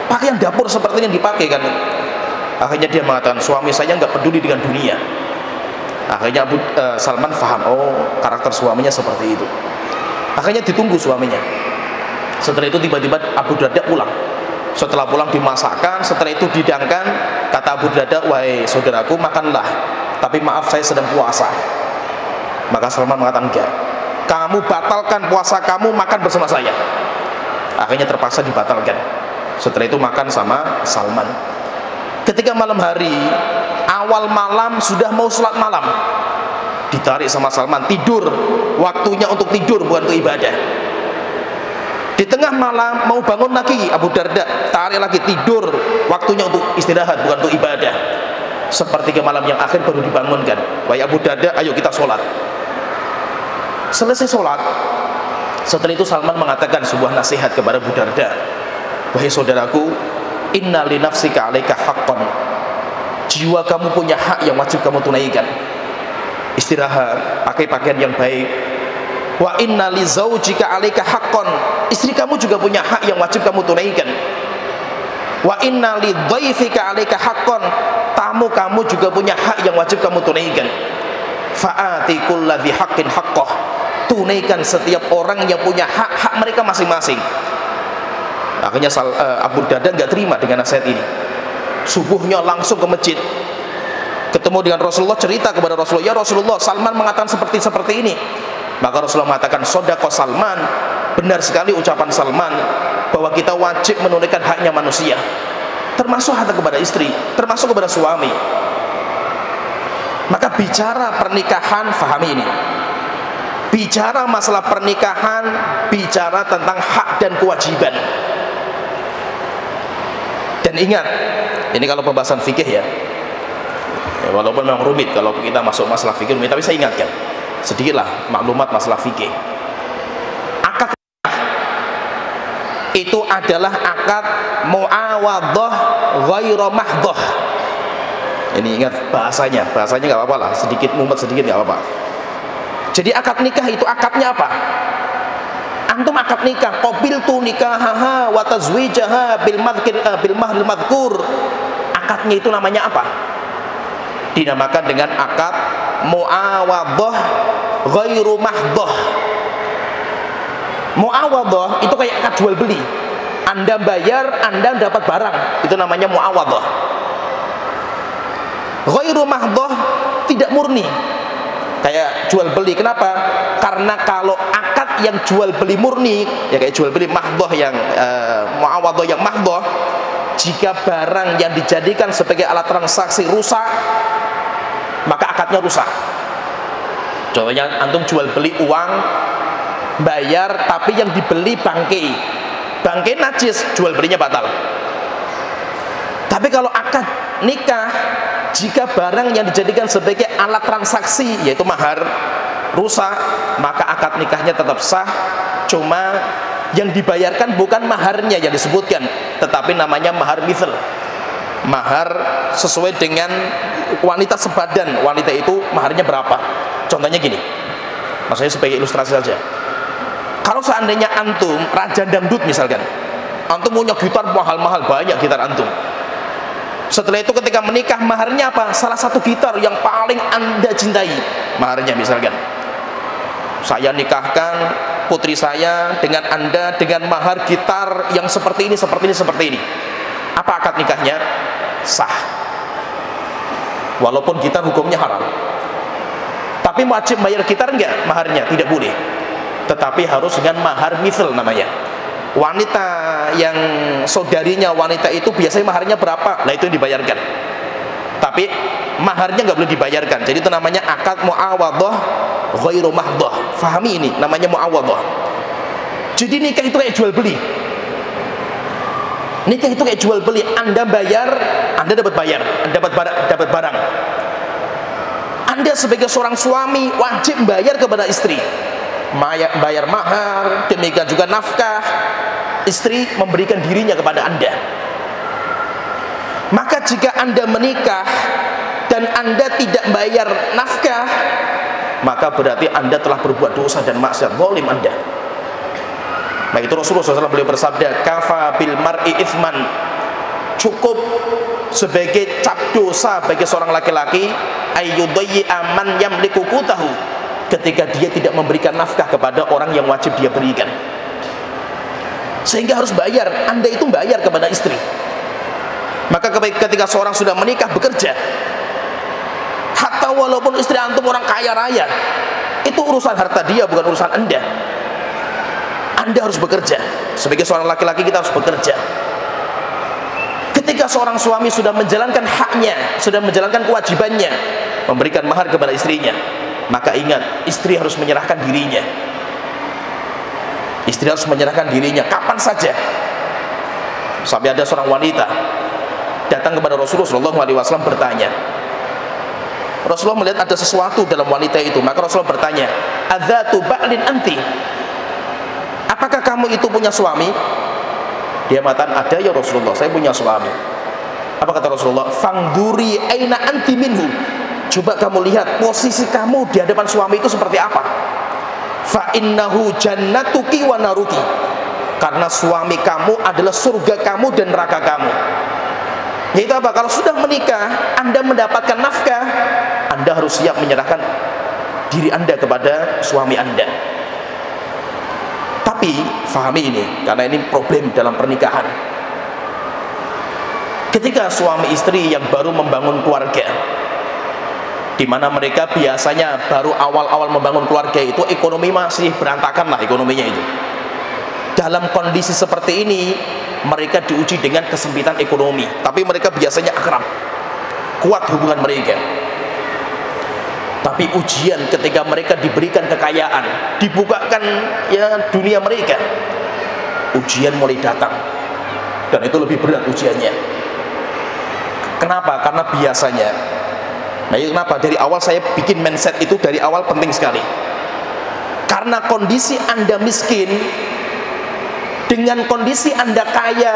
Pakaian dapur seperti ini dipakai kan? Akhirnya dia mengatakan, suami saya nggak peduli dengan dunia. Akhirnya Salman faham, oh karakter suaminya seperti itu. Akhirnya ditunggu suaminya. Setelah itu tiba-tiba Abu Darda pulang. Setelah pulang dimasakkan, setelah itu didangkan. Kata Abu Darda, wahai saudaraku, makanlah, tapi maaf saya sedang puasa. Maka Salman mengatakan, enggak, kamu batalkan puasa kamu, makan bersama saya. Akhirnya terpaksa dibatalkan. Setelah itu makan sama Salman. Ketika malam hari, awal malam sudah mau sholat malam, ditarik sama Salman, tidur. Waktunya untuk tidur, bukan untuk ibadah. Di tengah malam mau bangun lagi, Abu Darda tarik lagi, tidur. Waktunya untuk istirahat, bukan untuk ibadah. Sepertiga malam yang akhir baru dibangunkan, wahai Abu Darda, ayo kita sholat. Selesai sholat, setelah itu Salman mengatakan sebuah nasihat kepada Abu Darda. Wahai saudaraku, inna li nafsika 'alaika haqqan. Jiwa kamu punya hak yang wajib kamu tunaikan. Istirahat, pakai pakaian yang baik. Wa inna li zaujika 'alaika haqqan. Istri kamu juga punya hak yang wajib kamu tunaikan. Wa inna li dhaifika 'alaika haqqan. Tamu kamu juga punya hak yang wajib kamu tunaikan. Fa'ati kulladzi haqqin haqqah. Tunaikan setiap orang yang punya hak mereka masing-masing. Akhirnya Abu Darda nggak terima dengan nasihat ini. Subuhnya langsung ke masjid, ketemu dengan Rasulullah, cerita kepada Rasulullah, ya Rasulullah, Salman mengatakan seperti ini. Maka Rasulullah mengatakan, sodaqah Salman, benar sekali ucapan Salman bahwa kita wajib menunaikan haknya manusia, termasuk hak kepada istri, termasuk kepada suami. Maka bicara pernikahan, fahami ini. Bicara masalah pernikahan, bicara tentang hak dan kewajiban. Dan ingat, ini kalau pembahasan fikih ya, walaupun memang rumit kalau kita masuk masalah fikih rumit, tapi saya ingatkan sedikitlah maklumat masalah fikih. Akad itu adalah akad muawadhah ghairu mahdhah. Ini ingat bahasanya nggak apa-apa lah, sedikit mumet sedikit nggak apa-apa. Jadi akad nikah itu akadnya apa? Antum akad nikah, qabiltu nikahaha wa tazwijaha bil mahril madhkur. Akadnya itu namanya apa? Dinamakan dengan akad muawadhah ghairu mahdhah. Muawadhah itu kayak akad jual beli. Anda bayar, Anda dapat barang. Itu namanya muawadhah. Ghairu mahdhah tidak murni. Kayak jual beli. Kenapa? Karena kalau akad yang jual beli murni, ya kayak jual beli mahdhah yang muawadhah yang mahdhah, jika barang yang dijadikan sebagai alat transaksi rusak, maka akadnya rusak. Contohnya antum jual beli uang, bayar, tapi yang dibeli bangkai najis, jual belinya batal. Tapi kalau akad nikah, jika barang yang dijadikan sebagai alat transaksi, yaitu mahar, rusak, maka akad nikahnya tetap sah. Cuma yang dibayarkan bukan maharnya yang disebutkan, tetapi namanya mahar mithl, mahar sesuai dengan wanita sebadan. Wanita itu maharnya berapa? Contohnya gini, maksudnya sebagai ilustrasi saja. Kalau seandainya antum raja dangdut misalkan, antum punya gitar mahal-mahal, banyak gitar antum. Setelah itu ketika menikah, maharnya apa? Salah satu gitar yang paling Anda cintai, maharnya misalkan, saya nikahkan putri saya dengan Anda dengan mahar gitar yang seperti ini. Apa akad nikahnya? Sah. Walaupun gitar hukumnya haram. Tapi wajib bayar gitar enggak? Maharnya tidak boleh. Tetapi harus dengan mahar mithl namanya. Wanita yang saudarinya wanita itu biasanya maharnya berapa? Nah itu yang dibayarkan. Tapi maharnya nggak boleh dibayarkan. Jadi itu namanya akad muawadhah ghairu mahdhah. Fahami ini, namanya muawadhah. Jadi nikah itu kayak jual beli. Nikah itu kayak jual beli. Anda bayar, Anda dapat dapat barang. Anda sebagai seorang suami wajib bayar kepada istri. Bayar mahar, demikian juga nafkah. Istri memberikan dirinya kepada Anda. Maka jika Anda menikah dan Anda tidak bayar nafkah, maka berarti Anda telah berbuat dosa dan maksiat, zalim Anda. Nah itu Rasulullah SAW beliau bersabda, kafa bil mar'i ithman, cukup sebagai cap dosa bagi seorang laki-laki ayyudayyi aman yamliku qutahu, ketika dia tidak memberikan nafkah kepada orang yang wajib dia berikan. Sehingga harus bayar. Anda itu bayar kepada istri. Maka ketika seorang sudah menikah bekerja, hatta walaupun istri antum orang kaya raya, itu urusan harta dia, bukan urusan Anda. Anda harus bekerja. Sebagai seorang laki-laki kita harus bekerja. Ketika seorang suami sudah menjalankan haknya, sudah menjalankan kewajibannya, memberikan mahar kepada istrinya, maka ingat, istri harus menyerahkan dirinya. Istri harus menyerahkan dirinya kapan saja. Sampai ada seorang wanita datang kepada Rasulullah SAW bertanya, Rasulullah melihat ada sesuatu dalam wanita itu, maka Rasulullah bertanya, adzatu ba'lin anti, apakah kamu itu punya suami? Dia mengatakan, ada ya Rasulullah, saya punya suami. Apa kata Rasulullah? Fangduri aina anti minhu, coba kamu lihat posisi kamu di hadapan suami itu seperti apa. Fa innahu jannatuki wa naruki, karena suami kamu adalah surga kamu dan neraka kamu. Yaitu apa? Kalau sudah menikah, Anda mendapatkan nafkah, Anda harus siap menyerahkan diri Anda kepada suami Anda. Tapi fahami ini, karena ini problem dalam pernikahan. Ketika suami istri yang baru membangun keluarga, di mana mereka biasanya baru awal-awal membangun keluarga itu ekonomi masih berantakan lah ekonominya itu. Dalam kondisi seperti ini mereka diuji dengan kesempitan ekonomi, tapi mereka biasanya akrab, kuat hubungan mereka. Tapi ujian ketika mereka diberikan kekayaan, dibukakan ya dunia mereka, ujian mulai datang, dan itu lebih berat ujiannya. Kenapa? Karena biasanya, nah itu kenapa dari awal saya bikin mindset itu dari awal penting sekali. Karena kondisi Anda miskin dengan kondisi Anda kaya,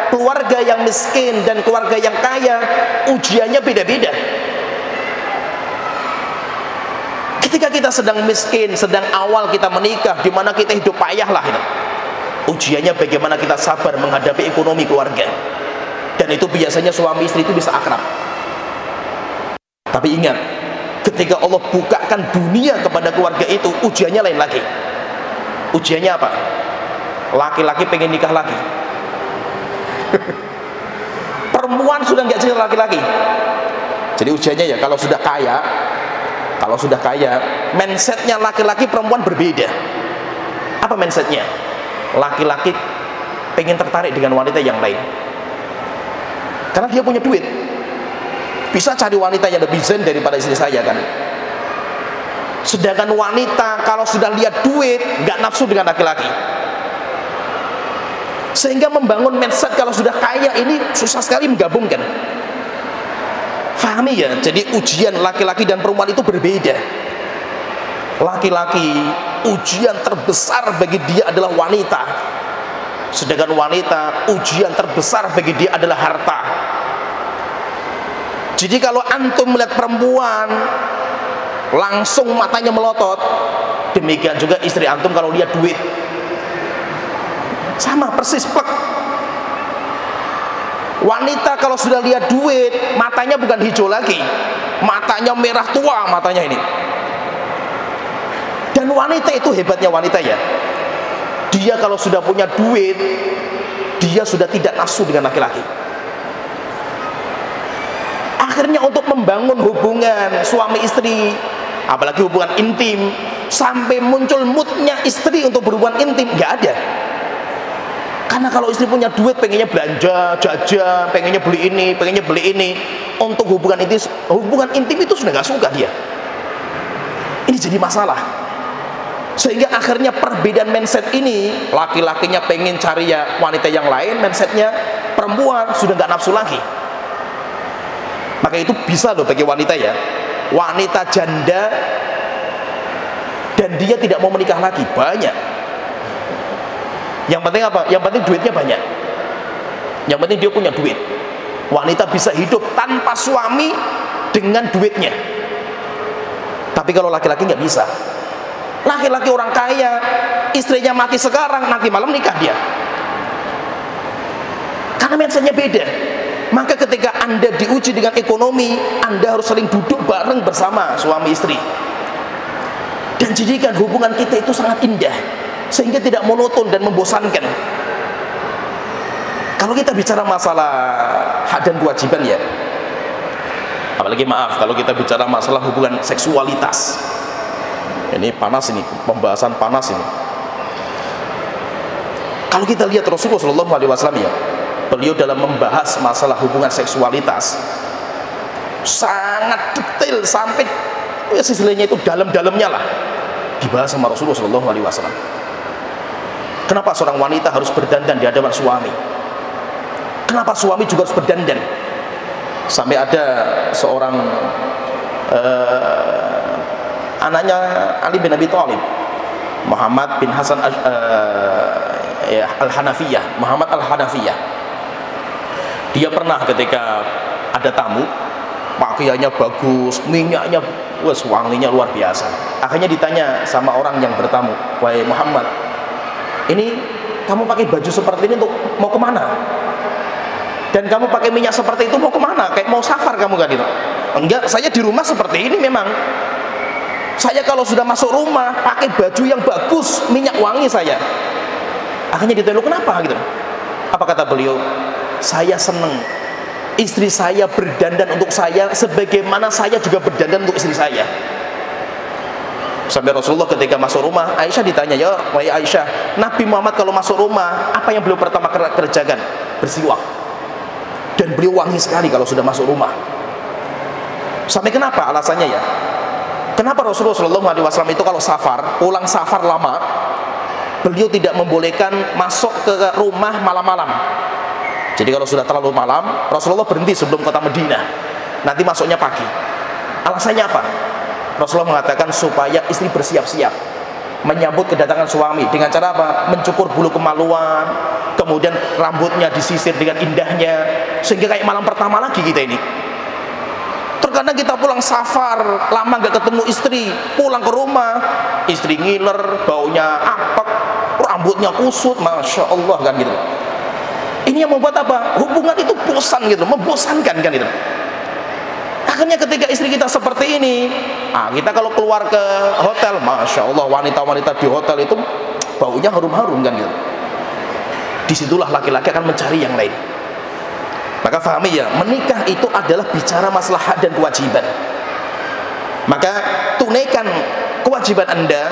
keluarga yang miskin dan keluarga yang kaya, ujiannya beda-beda. Ketika kita sedang miskin, sedang awal kita menikah, di mana kita hidup payah lah itu, ujiannya bagaimana kita sabar menghadapi ekonomi keluarga. Dan itu biasanya suami istri itu bisa akrab. Tapi ingat, ketika Allah bukakan dunia kepada keluarga itu, ujiannya lain lagi. Ujiannya apa? Laki-laki pengen nikah lagi. Perempuan sudah nggak jadi laki-laki. Jadi ujiannya ya kalau sudah kaya, mindsetnya laki-laki perempuan berbeda. Apa mindsetnya? Laki-laki pengen tertarik dengan wanita yang lain, karena dia punya duit, bisa cari wanita yang lebih zen daripada istri saya kan. Sedangkan wanita kalau sudah lihat duit nggak nafsu dengan laki-laki. Sehingga membangun mindset kalau sudah kaya ini susah sekali menggabungkan. Fahami ya? Jadi ujian laki-laki dan perempuan itu berbeda. Laki-laki ujian terbesar bagi dia adalah wanita, sedangkan wanita ujian terbesar bagi dia adalah harta. Jadi kalau antum melihat perempuan langsung matanya melotot, demikian juga istri antum kalau lihat duit, sama persis plek. Wanita kalau sudah lihat duit, matanya bukan hijau lagi, matanya merah tua matanya ini. Dan wanita itu hebatnya wanita ya, dia kalau sudah punya duit, dia sudah tidak nafsu dengan laki-laki. Akhirnya untuk membangun hubungan suami istri, apalagi hubungan intim, sampai muncul moodnya istri untuk berhubungan intim, nggak ada. Karena kalau istri punya duit, pengennya belanja, jajan, pengennya beli ini, pengennya beli ini. Untuk hubungan intim itu sudah nggak suka dia. Ini jadi masalah. Sehingga akhirnya perbedaan mindset ini, laki-lakinya pengen cari ya wanita yang lain, mindsetnya perempuan sudah nggak nafsu lagi. Maka itu bisa loh bagi wanita ya, wanita janda dan dia tidak mau menikah lagi, banyak. Yang penting apa? Yang penting duitnya banyak. Yang penting dia punya duit. Wanita bisa hidup tanpa suami dengan duitnya. Tapi kalau laki-laki nggak bisa. Laki-laki orang kaya, istrinya mati sekarang, nanti malam nikah dia. Karena mindsetnya beda. Maka ketika Anda diuji dengan ekonomi, Anda harus saling duduk bareng bersama suami istri. Dan jadikan hubungan kita itu sangat indah, sehingga tidak monoton dan membosankan. Kalau kita bicara masalah hak dan kewajiban ya, apalagi maaf kalau kita bicara masalah hubungan seksualitas, ini panas ini, pembahasan panas ini. Kalau kita lihat Rasulullah SAW ya, beliau dalam membahas masalah hubungan seksualitas sangat detail, sampai istilahnya itu dalam-dalamnya lah dibahas sama Rasulullah SAW. Kenapa seorang wanita harus berdandan di hadapan suami? Kenapa suami juga harus berdandan? Sampai ada seorang anaknya Ali bin Abi Thalib, Muhammad bin Hasan Al-Hanafiyah, Muhammad Al-Hanafiyah. Dia pernah ketika ada tamu, pakaiannya bagus, minyaknya wanginya luar biasa. Akhirnya ditanya sama orang yang bertamu, "Wahai Muhammad, ini kamu pakai baju seperti ini untuk mau kemana? Dan kamu pakai minyak seperti itu mau kemana? Kayak mau safar kamu kan itu?" "Enggak, saya di rumah seperti ini memang. Saya kalau sudah masuk rumah pakai baju yang bagus, minyak wangi saya." Akhirnya ditanya, "Lu kenapa?" gitu. Apa kata beliau? "Saya senang istri saya berdandan untuk saya sebagaimana saya juga berdandan untuk istri saya." Sampai Rasulullah ketika masuk rumah, Aisyah ditanya, "Ya, wahai Aisyah, Nabi Muhammad kalau masuk rumah, apa yang beliau pertama kerjakan?" "Bersiwak." Dan beliau wangi sekali kalau sudah masuk rumah. Sampai kenapa alasannya ya? Kenapa Rasulullah SAW itu kalau safar, pulang safar lama, beliau tidak membolehkan masuk ke rumah malam-malam. Jadi kalau sudah terlalu malam, Rasulullah berhenti sebelum kota Madinah. Nanti masuknya pagi. Alasannya apa? Rasulullah mengatakan supaya istri bersiap-siap menyambut kedatangan suami dengan cara apa? Mencukur bulu kemaluan, kemudian rambutnya disisir dengan indahnya, sehingga kayak malam pertama lagi kita ini. Terkadang kita pulang safar, lama gak ketemu istri, pulang ke rumah, istri ngiler, baunya apek, rambutnya kusut, Masya Allah kan gitu. Ini yang membuat apa? Hubungan itu bosan gitu, membosankan kan gitu. Akhirnya ketika istri kita seperti ini, kita kalau keluar ke hotel, Masya Allah, wanita-wanita di hotel itu baunya harum-harum kan gitu. Disitulah laki-laki akan mencari yang lain. Maka fahami ya, menikah itu adalah bicara masalah hak dan kewajiban. Maka tunaikan kewajiban Anda,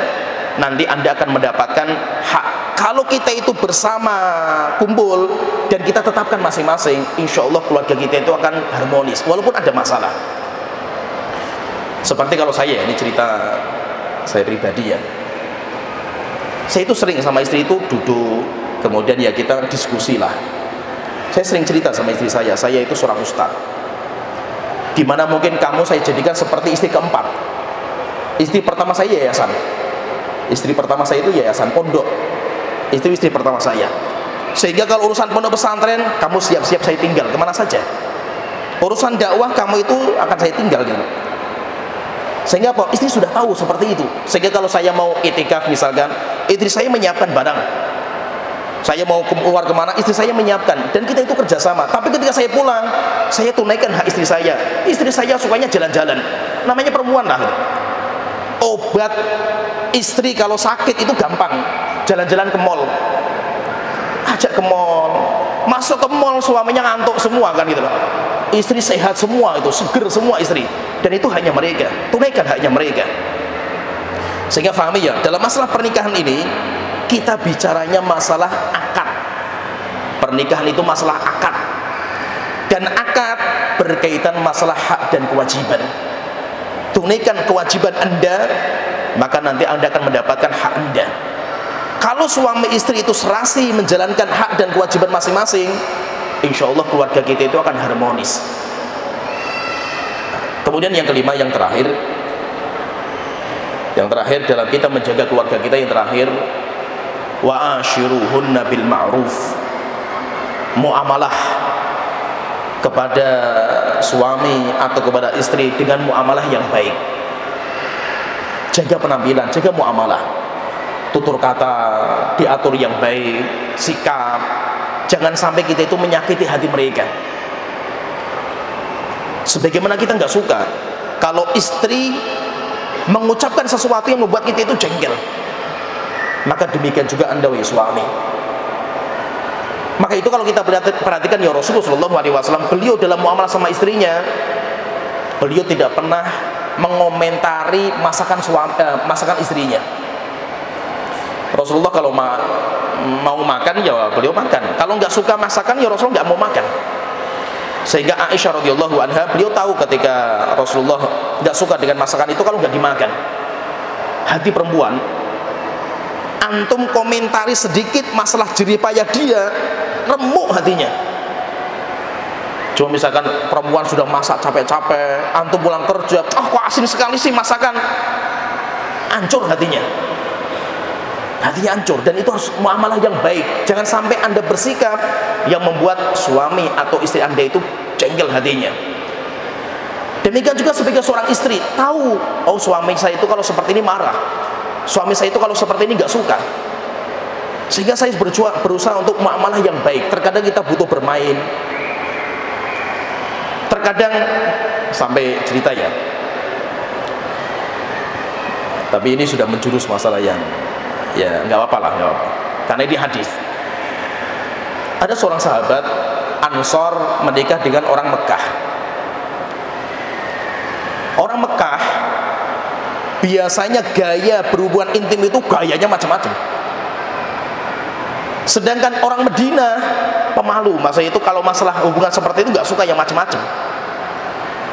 nanti Anda akan mendapatkan hak. Kalau kita itu bersama kumpul dan kita tetapkan masing-masing, insya Allah keluarga kita itu akan harmonis walaupun ada masalah. Seperti kalau saya, ini cerita saya pribadi ya, saya itu sering sama istri itu duduk, kemudian ya kita diskusi lah. Saya sering cerita sama istri saya itu seorang ustaz. Gimana mungkin kamu saya jadikan seperti istri keempat? Istri pertama saya yayasan. Istri pertama saya itu yayasan pondok. Istri pertama saya. Sehingga kalau urusan pondok pesantren, kamu siap-siap saya tinggal kemana saja. Urusan dakwah kamu itu akan saya tinggal gitu. Sehingga apa? Istri sudah tahu seperti itu. Sehingga kalau saya mau itikaf misalkan, istri saya menyiapkan barang. Saya mau keluar kemana, istri saya menyiapkan. Dan kita itu kerjasama. Tapi ketika saya pulang, saya tunaikan hak istri saya. Istri saya sukanya jalan-jalan. Namanya perempuan lah gitu. Obat istri kalau sakit itu gampang. Jalan-jalan ke mall, ajak ke mall, masuk ke mall suaminya ngantuk semua kan gitu loh. Istri sehat semua itu, seger semua istri. Dan itu hanya mereka, tunaikan haknya mereka. Sehingga fahami ya, dalam masalah pernikahan ini kita bicaranya masalah akad. Pernikahan itu masalah akad. Dan akad berkaitan masalah hak dan kewajiban. Tunaikan kewajiban Anda, maka nanti Anda akan mendapatkan hak Anda. Kalau suami istri itu serasi menjalankan hak dan kewajiban masing-masing, insya Allah keluarga kita itu akan harmonis. Kemudian yang kelima, yang terakhir dalam kita menjaga keluarga kita, yang terakhir, wa ashiruhunna bil ma'ruf. Muamalah kepada suami atau kepada istri dengan muamalah yang baik. Jaga penampilan, jaga muamalah. Tutur kata diatur yang baik, sikap, jangan sampai kita itu menyakiti hati mereka. Sebagaimana kita nggak suka kalau istri mengucapkan sesuatu yang membuat kita itu jengkel, maka demikian juga Anda wahai suami. Maka itu kalau kita perhatikan ya, Rasulullah SAW, beliau dalam muamalah sama istrinya, beliau tidak pernah mengomentari masakan istrinya. Rasulullah kalau mau makan ya beliau makan. Kalau nggak suka masakan ya Rasulullah nggak mau makan. Sehingga Aisyah radhiyallahu anha, beliau tahu ketika Rasulullah nggak suka dengan masakan itu kalau nggak dimakan. Hati perempuan, antum komentari sedikit masalah jerih payah dia, remuk hatinya. Cuma misalkan perempuan sudah masak capek-capek, antum pulang kerja, kok asin sekali sih masakan, hancur hatinya. Hatinya hancur, dan itu harus muamalah yang baik. Jangan sampai Anda bersikap yang membuat suami atau istri Anda itu jengkel hatinya. Demikian juga sebagai seorang istri, tahu, oh suami saya itu kalau seperti ini marah, suami saya itu kalau seperti ini nggak suka. Sehingga saya berusaha untuk muamalah yang baik. Terkadang kita butuh bermain, terkadang sampai cerita ya, tapi ini sudah menjurus masalah yang ya nggak apa-apa lah, nggak apa-apa, karena ini hadis. Ada seorang sahabat Ansor menikah dengan orang Mekah. Orang Mekah biasanya gaya berhubungan intim itu gayanya macam-macam. Sedangkan orang Medina pemalu, masa itu kalau masalah hubungan seperti itu nggak suka yang macam-macam.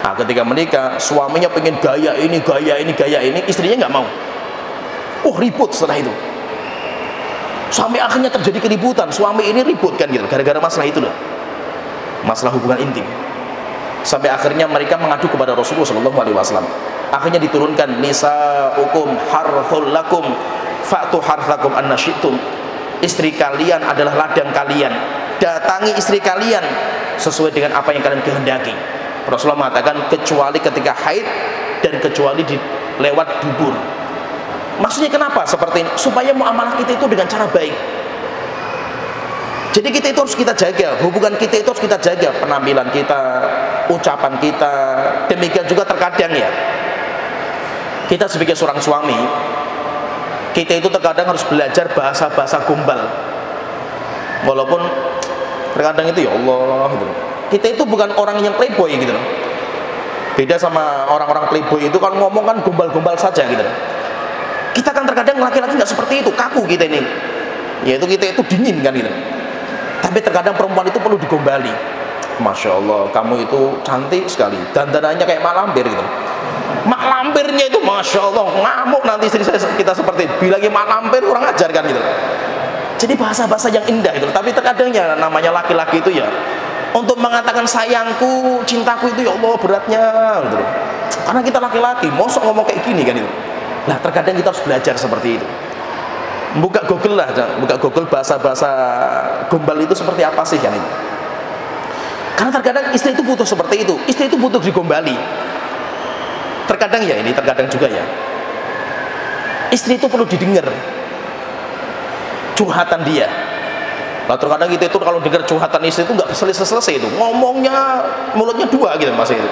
Nah, ketika menikah, suaminya pengen gaya ini, istrinya nggak mau. Ribut setelah itu. Sampai akhirnya terjadi keributan. Suami ini ribut kan gitu, gara-gara masalah itu loh, masalah hubungan intim. Sampai akhirnya mereka mengadu kepada Rasulullah SAW. Akhirnya diturunkan, nisaukum harthul lakum fa'tu harthakum anna syi'tum. Istri kalian adalah ladang kalian, datangi istri kalian sesuai dengan apa yang kalian kehendaki. Rasulullah mengatakan kecuali ketika haid dan kecuali lewat dubur. Maksudnya kenapa seperti ini? Supaya muamalah kita itu dengan cara baik. Jadi kita itu harus kita jaga, hubungan kita itu harus kita jaga, penampilan kita, ucapan kita. Demikian juga terkadang ya, kita sebagai seorang suami, kita itu terkadang harus belajar bahasa-bahasa gombal. Walaupun terkadang itu ya Allah gitu, kita itu bukan orang yang playboy gitu loh. Beda sama orang-orang playboy itu kan ngomong kan gombal-gombal saja gitu loh. Kita kan terkadang laki-laki nggak seperti itu, kaku kita ini, yaitu kita itu dingin kan gitu. Tapi terkadang perempuan itu perlu digombali. Masya Allah, kamu itu cantik sekali, dandanannya kayak mak lampir gitu. Mak lampirnya itu Masya Allah, ngamuk nanti istri kita seperti itu. Bilangnya mak lampir, orang ajar kan gitu. Jadi bahasa-bahasa yang indah gitu. Tapi terkadang ya namanya laki-laki itu ya, untuk mengatakan sayangku, cintaku itu ya Allah beratnya gitu. Karena kita laki-laki, mosok ngomong kayak gini kan itu. Nah terkadang kita harus belajar seperti itu. Buka Google lah, buka Google bahasa-bahasa gombal itu seperti apa sih kan itu. Karena terkadang istri itu butuh seperti itu, istri itu butuh digombali. Terkadang ya ini, terkadang juga ya, istri itu perlu didengar curhatan dia. Nah terkadang kita itu kalau dengar curhatan istri itu nggak selesai itu, ngomongnya mulutnya dua gitu mas itu.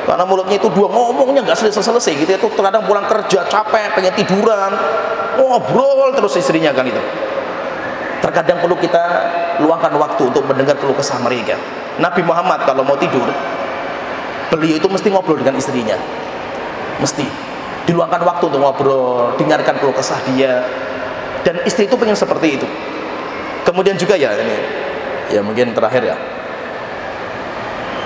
Karena mulutnya itu dua, ngomongnya nggak selesai gitu. Itu terkadang pulang kerja capek, pengen tiduran, ngobrol terus istrinya kan itu. Terkadang perlu kita luangkan waktu untuk mendengar keluh kesah mereka. Nabi Muhammad kalau mau tidur, beliau itu mesti ngobrol dengan istrinya, mesti diluangkan waktu untuk ngobrol, dengarkan keluh kesah dia, dan istri itu pengen seperti itu. Kemudian juga ya ini, ya mungkin terakhir ya,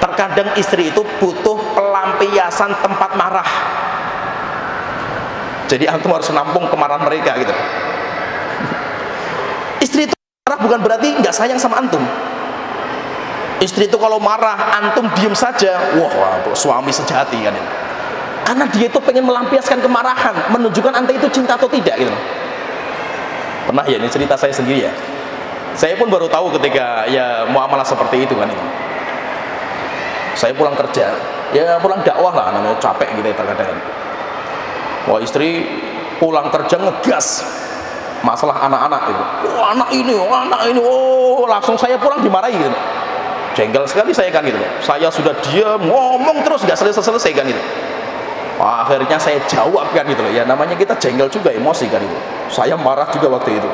terkadang istri itu butuh pelampiasan tempat marah. Jadi antum harus menampung kemarahan mereka gitu. Istri itu marah bukan berarti nggak sayang sama antum. Istri itu kalau marah antum diem saja, wah suami sejati kan ini. Karena dia itu pengen melampiaskan kemarahan, menunjukkan anda itu cinta atau tidak gitu. Pernah ya, ini cerita saya sendiri ya. Saya pun baru tahu ketika ya muamalah seperti itu kan itu. Saya pulang kerja, ya pulang dakwah lah, namanya capek gitu ya terkadang. Wah istri pulang kerja ngegas masalah anak-anak itu. Oh anak ini, oh langsung saya pulang dimarahi gitu. Jengkel sekali saya kan gitu. Saya sudah diam, ngomong terus nggak selesai kan gitu. Wah, akhirnya saya jawab kan gitu loh. Ya namanya kita jengkel juga, emosi kan itu. Saya marah juga waktu itu.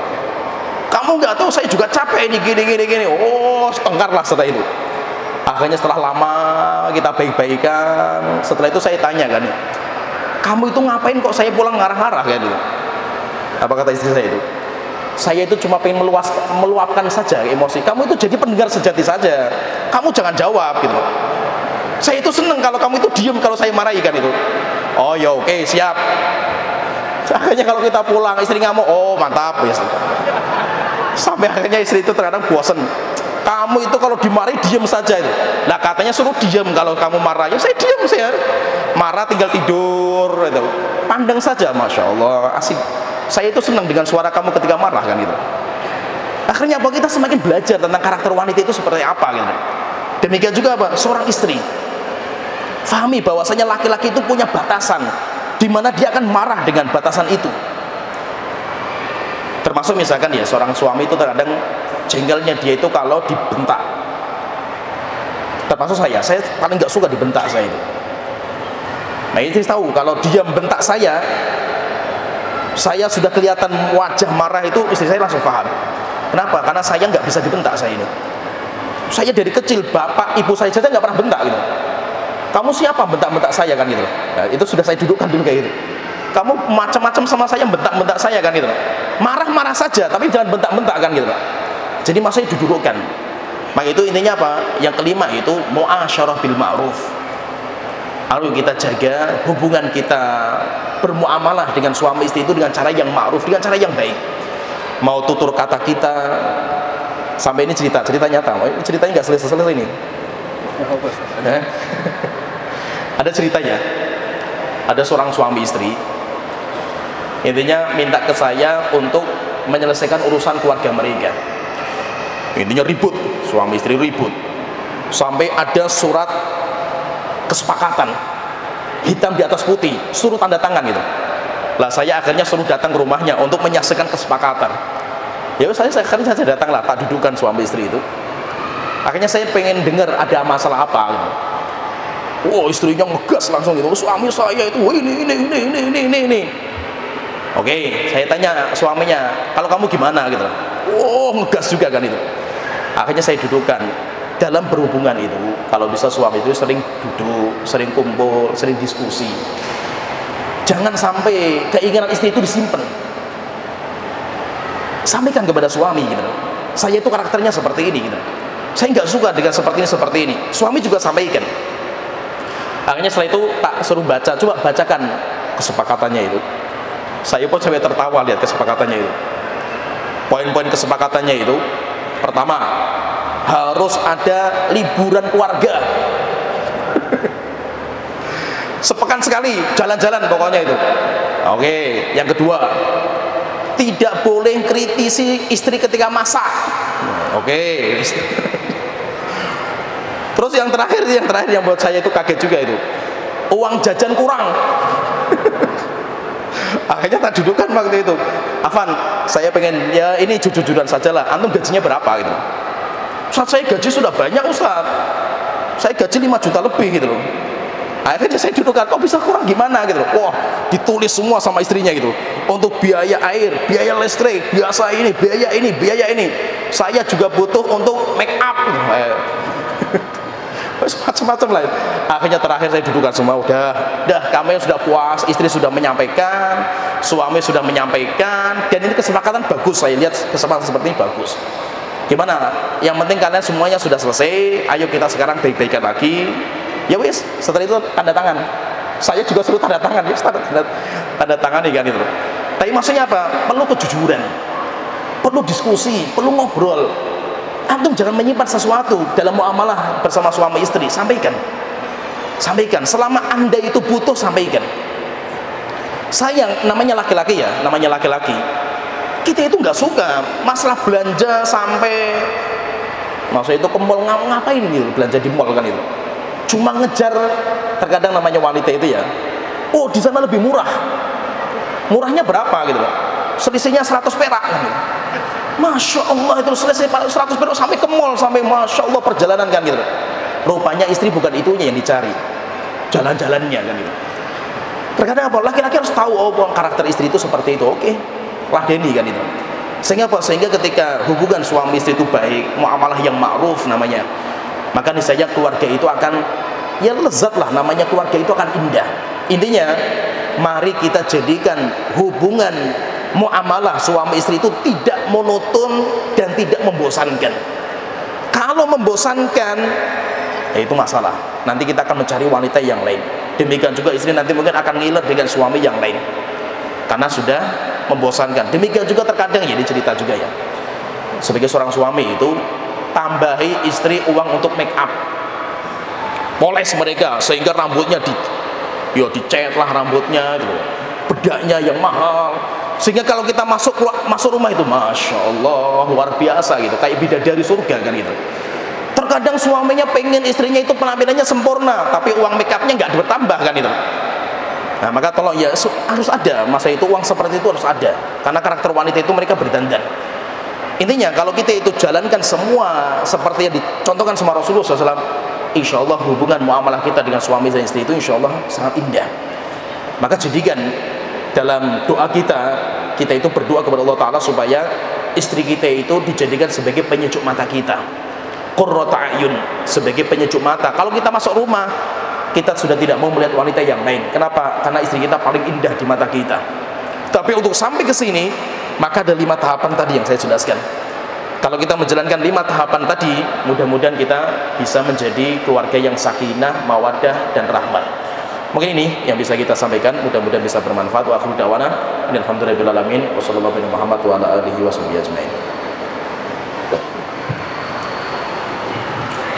Kamu nggak tahu saya juga capek ini gini. Oh setengkar lah setelah itu. Akhirnya setelah lama kita baik-baikan, setelah itu saya tanya kan, kamu itu ngapain kok saya pulang ngarah-ngarah kan gitu. Apa kata istri saya itu? Saya itu cuma pengen meluapkan saja emosi. Kamu itu jadi pendengar sejati saja. Kamu jangan jawab gitu. Saya itu seneng kalau kamu itu diem kalau saya marahi kan itu. Oh ya oke, siap. Akhirnya kalau kita pulang istri ngamuk, oh mantap ya. Sampai akhirnya istri itu terkadang bosen. kamu itu kalau dimarahi diam saja itu. Nah katanya suruh diam kalau kamu marah, ya saya diam, saya marah tinggal tidur itu. Pandang saja, masya Allah, asik. Saya itu senang dengan suara kamu ketika marah kan gitu. Akhirnya apa, kita semakin belajar tentang karakter wanita itu seperti apa gitu. Demikian juga apa, seorang istri fahami bahwasanya laki-laki itu punya batasan di mana dia akan marah dengan batasan itu. Termasuk misalkan ya, seorang suami itu terkadang jengkelnya dia itu kalau dibentak. Termasuk saya paling nggak suka dibentak saya itu. Nah istri tahu kalau dia membentak saya sudah kelihatan wajah marah itu, istri saya langsung paham. Kenapa? Karena saya nggak bisa dibentak saya ini. Saya dari kecil bapak ibu saya saja nggak pernah bentak gitu. Kamu siapa bentak-bentak saya kan gitu. Nah, itu sudah saya dudukkan dulu kayak gitu. Kamu macam-macam sama saya, bentak-bentak saya kan gitu. Marah-marah saja, tapi jangan bentak-bentak kan gitu. Jadi maksudnya didudukkan. Maka itu intinya apa? Yang kelima itu muasyarah bil ma'ruf. Lalu kita jaga hubungan kita bermuamalah dengan suami istri itu dengan cara yang ma'ruf, dengan cara yang baik. Mau tutur kata kita, sampai ini cerita nyata. Ini ceritanya nggak selesai ini. Ada ceritanya. Ada seorang suami istri, intinya minta ke saya untuk menyelesaikan urusan keluarga mereka. Intinya ribut, suami istri ribut, sampai ada surat kesepakatan hitam di atas putih, suruh tanda tangan gitu. Lah saya akhirnya suruh datang ke rumahnya untuk menyaksikan kesepakatan. Ya saya datanglah, tak dudukan suami istri itu. Akhirnya saya pengen dengar ada masalah apa gitu. Oh istrinya ngegas langsung gitu, suami saya itu ini. Oke, saya tanya suaminya, kalau kamu gimana gitu. Oh ngegas juga kan itu. Akhirnya saya dudukkan. Dalam berhubungan itu, kalau bisa suami itu sering duduk, sering kumpul, sering diskusi. Jangan sampai keinginan istri itu disimpan. Sampaikan kepada suami gitu. Saya itu karakternya seperti ini gitu. Saya nggak suka dengan seperti ini. Suami juga sampaikan. Akhirnya setelah itu tak suruh baca, coba bacakan kesepakatannya itu. Saya pun sampai tertawa lihat kesepakatannya itu. Poin-poin kesepakatannya itu, pertama, harus ada liburan keluarga. Sepekan sekali jalan-jalan pokoknya itu. Oke, yang kedua, tidak boleh kritisi istri ketika masak. Oke. Terus yang terakhir yang buat saya itu kaget juga itu, uang jajan kurang. Akhirnya tak dudukkan waktu itu, Afan, saya pengen ya ini jujur-jujuran saja lah, antum gajinya berapa gitu. Ustaz, saya gaji sudah banyak Ustaz, saya gaji 5 juta lebih gitu loh. Akhirnya saya dudukkan, kok bisa kurang gimana gitu loh. Wah, ditulis semua sama istrinya gitu, untuk biaya air, biaya listrik, biaya ini, saya juga butuh untuk make up gitu. Macam-macam lah. Akhirnya terakhir saya dudukkan semua, udah kami sudah puas, istri sudah menyampaikan, suami sudah menyampaikan, dan ini kesepakatan bagus. Saya lihat kesepakatan seperti ini bagus. Gimana? Yang penting kalian semuanya sudah selesai, ayo kita sekarang baik-baikan lagi. Ya wis, setelah itu tanda tangan. Saya juga suruh tanda tangan, ya tanda tangan kan itu. Tapi maksudnya apa? Perlu kejujuran, perlu diskusi, perlu ngobrol. Antum jangan menyimpan sesuatu dalam muamalah bersama suami istri, sampaikan. Selama Anda itu butuh, sampaikan. Sayang, namanya laki-laki ya, kita itu nggak suka masalah belanja sampai, maksudnya itu ke mall ngapain gitu, belanja di mall kan itu. Cuma ngejar, terkadang namanya wanita itu ya, oh di sana lebih murah. Murahnya berapa gitu, selisihnya 100 perak kan gitu. Masya Allah, itu selesai 100 perak sampai ke mall, sampai Masya Allah perjalanan kan gitu. Rupanya istri bukan itunya yang dicari, jalan-jalannya kan gitu. Terkadang apa, laki-laki harus tahu, oh karakter istri itu seperti itu, oke, ladeni kan itu. Sehingga apa? Sehingga ketika hubungan suami istri itu baik, muamalah yang ma'ruf namanya, maka niscaya keluarga itu akan, ya lezat lah, namanya keluarga itu akan indah. Intinya, mari kita jadikan hubungan muamalah suami istri itu tidak monoton dan tidak membosankan. Kalau membosankan, ya itu masalah. Nanti kita akan mencari wanita yang lain. Demikian juga istri nanti mungkin akan ngiler dengan suami yang lain karena sudah membosankan. Demikian juga terkadang ya, dicerita juga ya, sebagai seorang suami itu tambahi istri uang untuk make up, poles mereka sehingga rambutnya dicat lah rambutnya gitu, bedaknya yang mahal, sehingga kalau kita masuk rumah itu masya Allah luar biasa gitu, kayak bidadari surga kan gitu. Terkadang suaminya pengen istrinya itu penampilannya sempurna, tapi uang make upnya nggak bertambah kan itu. Nah maka tolong ya harus ada masa itu, uang seperti itu harus ada, karena karakter wanita itu mereka berdandan. Intinya kalau kita itu jalankan semua seperti yang dicontohkan sama Rasulullah SAW, insya Allah hubungan muamalah kita dengan suami dan istri itu insya Allah sangat indah. Maka jadikan dalam doa kita itu berdoa kepada Allah Ta'ala supaya istri kita itu dijadikan sebagai penyejuk mata kita, qurrata a'yun, sebagai penyejuk mata. Kalau kita masuk rumah, kita sudah tidak mau melihat wanita yang lain. Kenapa? Karena istri kita paling indah di mata kita. Tapi untuk sampai ke sini, maka ada 5 tahapan tadi yang saya jelaskan. Kalau kita menjalankan 5 tahapan tadi, mudah-mudahan kita bisa menjadi keluarga yang sakinah, mawaddah, dan rahmat. Mungkin ini yang bisa kita sampaikan, mudah-mudahan bisa bermanfaat. Wa akhiru da'wana alhamdulillahirabbil alamin wa sallallahu alaihi Muhammad wa ala alihi washabihi ajmain.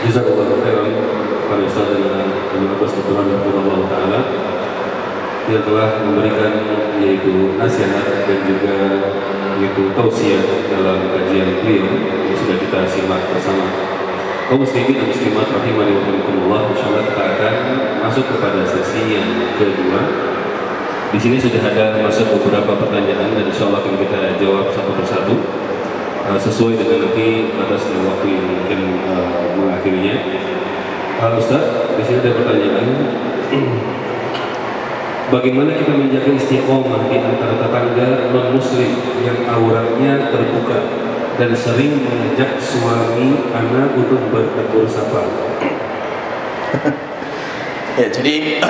Jazakallahu khairan kepada Ustaz dan Ibu Abbas Allah Ta'ala yang telah memberikan yaitu nasihat dan juga yaitu tausiah dalam kajian beliau yang sudah kita simak bersama. Kaum muslimin dan muslimat rahimani wa rahimakumullah, insyaallah kita akan masuk kepada sesi yang kedua. Di sini sudah ada masuk beberapa pertanyaan dan insyaallah akan kita jawab satu persatu sesuai dengan nanti batas dan waktu yang mungkin mengakhirinya. Ustaz, di sini ada pertanyaan. Bagaimana kita menjaga istiqomah di antara tetangga non-muslim yang auratnya terbuka dan sering mengajak suami anak untuk bertegur sapa? Ya, jadi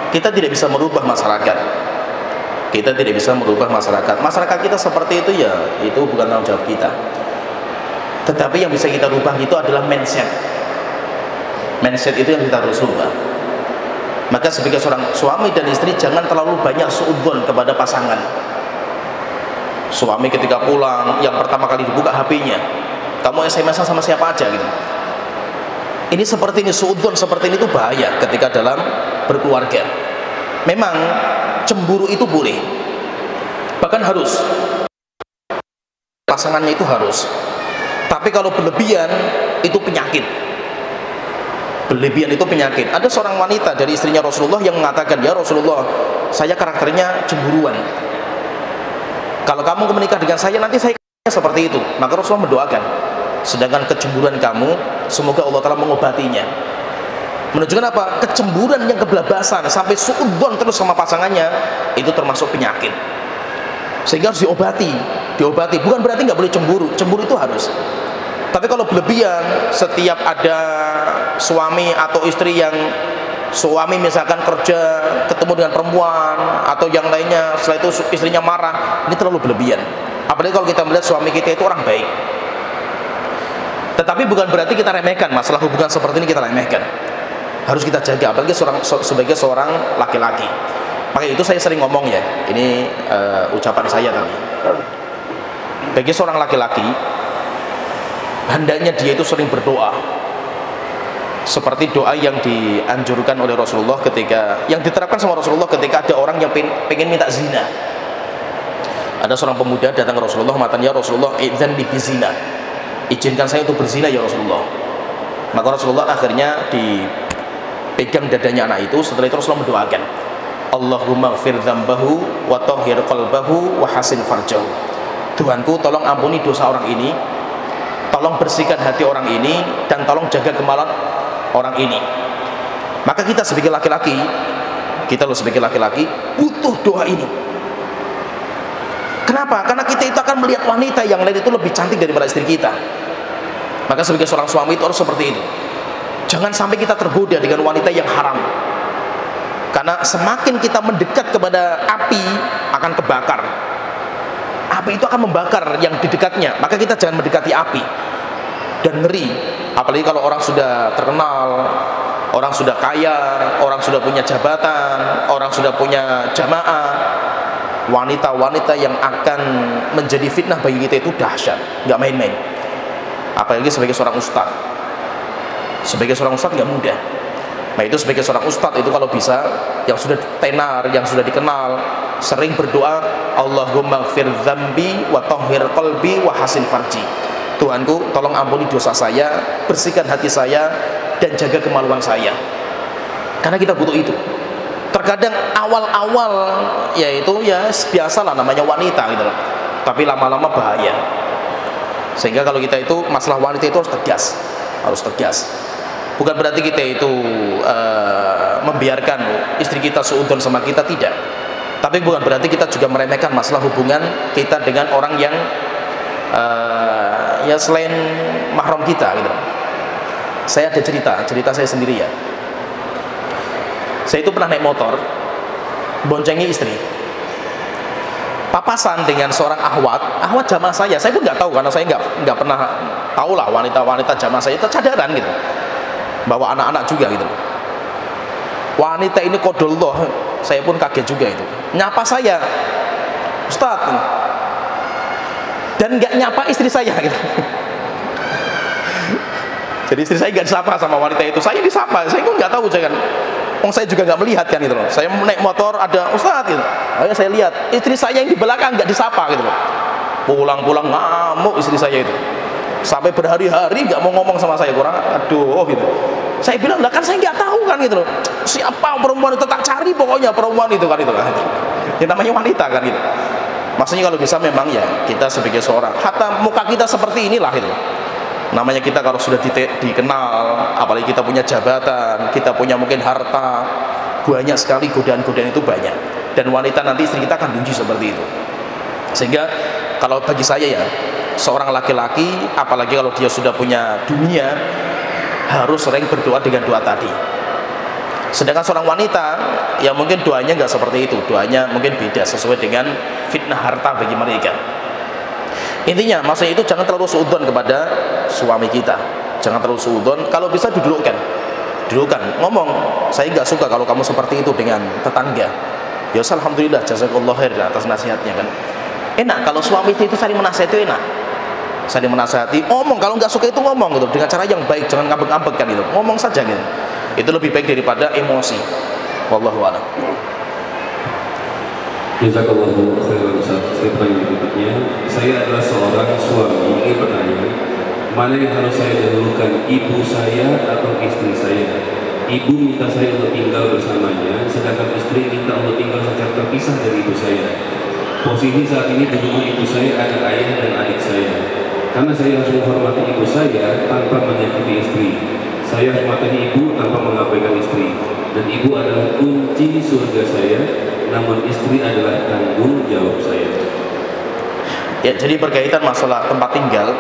kita tidak bisa merubah masyarakat. Kita tidak bisa merubah masyarakat. Masyarakat kita seperti itu ya, itu bukan tanggung jawab kita. Tetapi yang bisa kita rubah itu adalah mindset. Mindset itu yang kita harus rubah. Maka sebagai seorang suami dan istri jangan terlalu banyak suudzon kepada pasangan. Suami ketika pulang yang pertama kali dibuka HP-nya, kamu SMS-an sama siapa aja gitu. Ini seperti ini, suudzon seperti ini itu bahaya ketika dalam berkeluarga. Memang cemburu itu boleh, bahkan harus, pasangannya itu harus. Tapi kalau berlebihan itu penyakit. Berlebihan itu penyakit. Ada seorang wanita dari istrinya Rasulullah yang mengatakan, ya Rasulullah, saya karakternya cemburuan. Kalau kamu menikah dengan saya, nanti saya seperti itu. Maka Rasulullah mendoakan, sedangkan kecemburuan kamu, semoga Allah Ta'ala mengobatinya. Menunjukkan apa? Kecemburuan yang kebelabasan sampai suudzon terus sama pasangannya, itu termasuk penyakit. Sehingga harus diobati. Bukan berarti nggak boleh cemburu. Cemburu itu harus. Tapi kalau berlebihan, setiap ada suami atau istri yang suami misalkan kerja ketemu dengan perempuan atau yang lainnya, setelah itu istrinya marah, ini terlalu berlebihan. Apalagi kalau kita melihat suami kita itu orang baik. Tetapi bukan berarti kita remehkan masalah hubungan seperti ini, kita remehkan. Harus kita jaga, apalagi sebagai seorang laki-laki. Makanya itu saya sering ngomong ya, ini ucapan saya tadi. Bagi seorang laki-laki, hendaknya dia itu sering berdoa seperti doa yang dianjurkan oleh Rasulullah ketika, yang diterapkan sama Rasulullah ketika ada orang yang pengen minta zina. Ada seorang pemuda datang ke Rasulullah, matanya, ya Rasulullah, idzan li bizina, izinkan saya untuk berzina ya Rasulullah. Maka Rasulullah akhirnya dipegang dadanya anak itu. Setelah itu Rasulullah mendoakan, Allahumma gfir dzambahu wa tahhir qalbahu wa hasin farjahu. Tuhanku, tolong ampuni dosa orang ini, tolong bersihkan hati orang ini, dan tolong jaga kemaluan orang ini. Maka kita sebagai laki-laki, butuh doa ini. Kenapa? Karena kita itu akan melihat wanita yang lain itu lebih cantik daripada istri kita. Maka sebagai seorang suami itu harus seperti itu. Jangan sampai kita tergoda dengan wanita yang haram. Karena semakin kita mendekat kepada api, akan kebakar. Api itu akan membakar yang di dekatnya. Maka kita jangan mendekati api. Dan ngeri, apalagi kalau orang sudah terkenal, orang sudah kaya, orang sudah punya jabatan, orang sudah punya jamaah. Wanita-wanita yang akan menjadi fitnah bagi kita itu dahsyat, nggak main-main. apalagi sebagai seorang ustadz. Sebagai seorang ustadz nggak mudah. Nah itu sebagai seorang ustadz itu kalau bisa yang sudah tenar, yang sudah dikenal, sering berdoa, Allahumma gfir dzambi wa tahhir qalbi wa hasin farji. Tuhanku, tolong ampuni dosa saya, bersihkan hati saya, dan jaga kemaluan saya. Karena kita butuh itu. Terkadang awal-awal yaitu ya biasalah namanya wanita gitu loh. Tapi lama-lama bahaya. Sehingga kalau kita itu masalah wanita itu harus tegas. Bukan berarti kita itu membiarkan istri kita seudon sama kita, tidak. Tapi bukan berarti kita juga meremehkan masalah hubungan kita dengan orang yang ya selain mahram kita gitu. Saya ada cerita saya sendiri ya. Saya itu pernah naik motor, boncengi istri, papasan dengan seorang ahwat jamaah saya pun nggak tahu karena saya nggak pernah tahu lah wanita jamaah saya itu cadaran gitu, bawa anak-anak juga gitu. Wanita ini kodollah, saya pun kaget juga itu, nyapa saya, Ustadz, dan nggak nyapa istri saya gitu. Jadi istri saya nggak disapa sama wanita itu, saya disapa, saya pun nggak tahu saya kan. Saya juga nggak melihat kan gitu loh. Saya naik motor ada Ustadz gitu. Akhirnya saya lihat istri saya yang di belakang nggak disapa gitu loh. Pulang-pulang ngamuk istri saya itu. Sampai berhari-hari nggak mau ngomong sama saya, kurang aduh gitu. Saya bilang, lah kan saya nggak tahu kan gitu loh. Siapa perempuan itu, tak cari pokoknya perempuan itu kan itu kan. Yang namanya wanita kan gitu. Maksudnya kalau bisa memang ya kita sebagai seorang, hatta muka kita seperti inilah gitu. Namanya kita kalau sudah dikenal, apalagi kita punya jabatan, kita punya mungkin harta, banyak sekali godaan-godaan itu banyak. Dan wanita nanti istri kita akan benci seperti itu. Sehingga kalau bagi saya ya, seorang laki-laki, apalagi kalau dia sudah punya dunia, harus sering berdoa dengan doa tadi. Sedangkan seorang wanita, ya mungkin doanya nggak seperti itu, doanya mungkin beda sesuai dengan fitnah harta bagi mereka. Intinya maksudnya itu jangan terlalu suudzon kepada suami kita, jangan terlalu suudzon. Kalau bisa dudukkan, ngomong, saya nggak suka kalau kamu seperti itu dengan tetangga. Ya alhamdulillah, jazakallah khair atas nasihatnya kan. Enak kalau suami itu saling menasihati, enak, saling menasihati. Ngomong kalau nggak suka itu ngomong gitu dengan cara yang baik, jangan ngambek-ngambek kan gitu, ngomong saja gitu. Itu lebih baik daripada emosi. Wallahu a'lam. Jazakallahu khairan Ustaz. Saya pertanyaan berikutnya, saya adalah seorang suami, ingin bertanya, mana yang harus saya dahulukan, ibu saya atau istri saya? Ibu minta saya untuk tinggal bersamanya, sedangkan istri minta untuk tinggal secara terpisah dari ibu saya. Posisi saat ini di rumah ibu saya ada ayah dan adik saya. Karena saya harus menghormati ibu saya tanpa menyakiti istri. Saya hormati ibu tanpa mengabaikan istri. Dan ibu adalah kunci surga saya, namun istri adalah tanggung jawab saya. Ya, jadi berkaitan masalah tempat tinggal.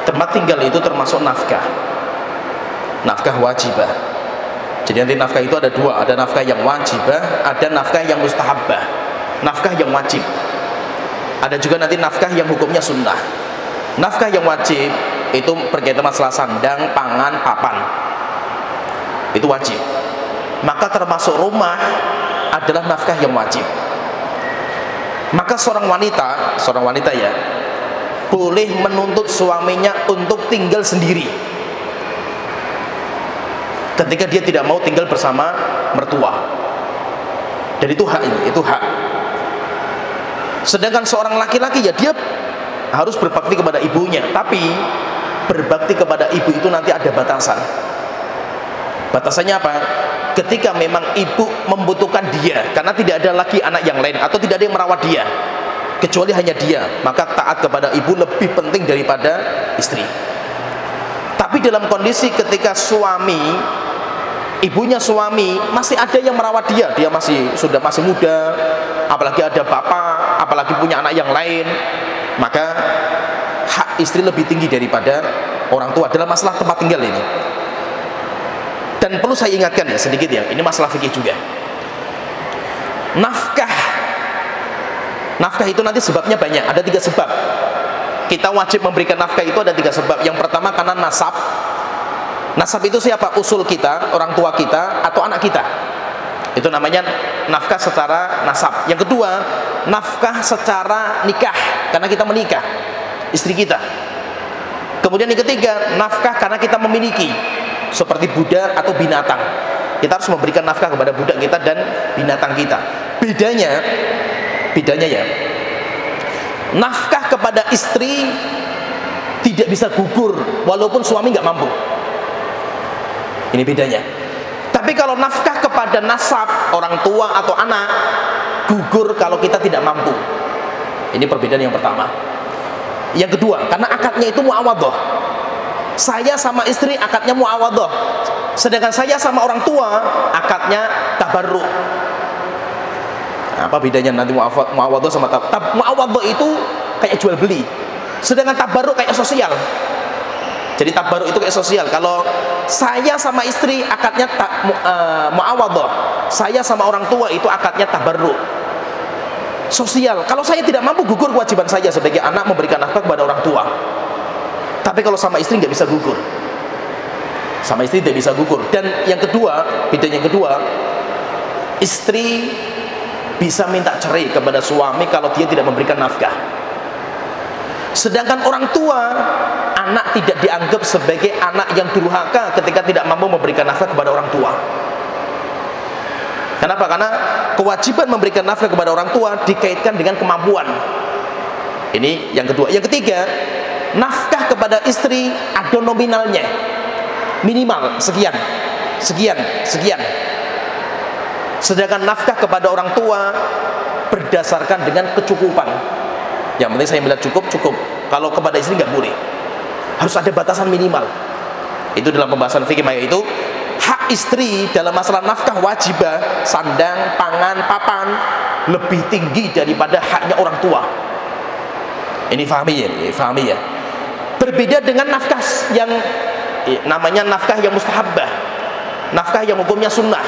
Tempat tinggal itu termasuk nafkah wajibah. Jadi nanti nafkah itu ada dua, ada nafkah yang wajibah, ada nafkah yang mustahabbah. Nafkah yang wajib, ada juga nanti nafkah yang hukumnya sunnah. Nafkah yang wajib itu berkaitan masalah sandang, pangan, papan, itu wajib. Maka termasuk rumah adalah nafkah yang wajib. Maka seorang wanita ya boleh menuntut suaminya untuk tinggal sendiri ketika dia tidak mau tinggal bersama mertua. Dan itu hak, itu hak. Sedangkan seorang laki-laki ya dia harus berbakti kepada ibunya, tapi berbakti kepada ibu itu nanti ada batasan. Batasannya apa? Ketika memang ibu membutuhkan dia karena tidak ada lagi anak yang lain atau tidak ada yang merawat dia kecuali hanya dia, maka taat kepada ibu lebih penting daripada istri. Tapi dalam kondisi ketika ibunya suami masih ada yang merawat dia masih muda, apalagi ada bapak, apalagi punya anak yang lain, maka hak istri lebih tinggi daripada orang tua dalam masalah tempat tinggal ini. Dan perlu saya ingatkan ya sedikit ya, ini masalah fikih juga. Nafkah itu nanti sebabnya banyak, ada 3 sebab. Kita wajib memberikan nafkah itu ada 3 sebab. Yang pertama karena nasab. Nasab itu siapa? Usul kita, orang tua kita, atau anak kita. Itu namanya nafkah secara nasab. Yang kedua, nafkah secara nikah, karena kita menikah istri kita. Kemudian yang ketiga, nafkah karena kita memiliki, seperti budak atau binatang. Kita harus memberikan nafkah kepada budak kita dan binatang kita. Bedanya ya, nafkah kepada istri tidak bisa gugur walaupun suami nggak mampu. Ini bedanya. Tapi kalau nafkah kepada nasab, orang tua atau anak, gugur kalau kita tidak mampu. Ini perbedaan yang pertama. Yang kedua, karena akadnya itu muawadhah. Saya sama istri akadnya muawadhah. Sedangkan saya sama orang tua akadnya tabarruk. Apa bedanya nanti muawadhah sama tabarruk? Muawadhah itu kayak jual beli. Sedangkan tabarruk kayak sosial. Jadi tabarruk itu kayak sosial. Kalau saya sama istri akadnya muawadhah. Saya sama orang tua itu akadnya tabarruk. Sosial. Kalau saya tidak mampu, gugur kewajiban saya sebagai anak memberikan nafkah kepada orang tua. Tapi kalau sama istri nggak bisa gugur. Sama istri tidak bisa gugur. Dan yang kedua, bedanya yang kedua, istri bisa minta cerai kepada suami kalau dia tidak memberikan nafkah. Sedangkan orang tua, anak tidak dianggap sebagai anak yang durhaka ketika tidak mampu memberikan nafkah kepada orang tua. Kenapa? Karena kewajiban memberikan nafkah kepada orang tua dikaitkan dengan kemampuan. Ini yang kedua. Yang ketiga, nafkah kepada istri ada nominalnya. Minimal sekian, sekian, sekian. Sedangkan nafkah kepada orang tua berdasarkan dengan kecukupan. Yang penting saya melihat cukup. Kalau kepada istri nggak boleh. Harus ada batasan minimal. Itu dalam pembahasan fikih, yaitu hak istri dalam masalah nafkah wajibah, sandang, pangan, papan lebih tinggi daripada haknya orang tua. Ini fahami ya. Berbeda dengan nafkah yang namanya nafkah yang mustahabbah, nafkah yang hukumnya sunnah,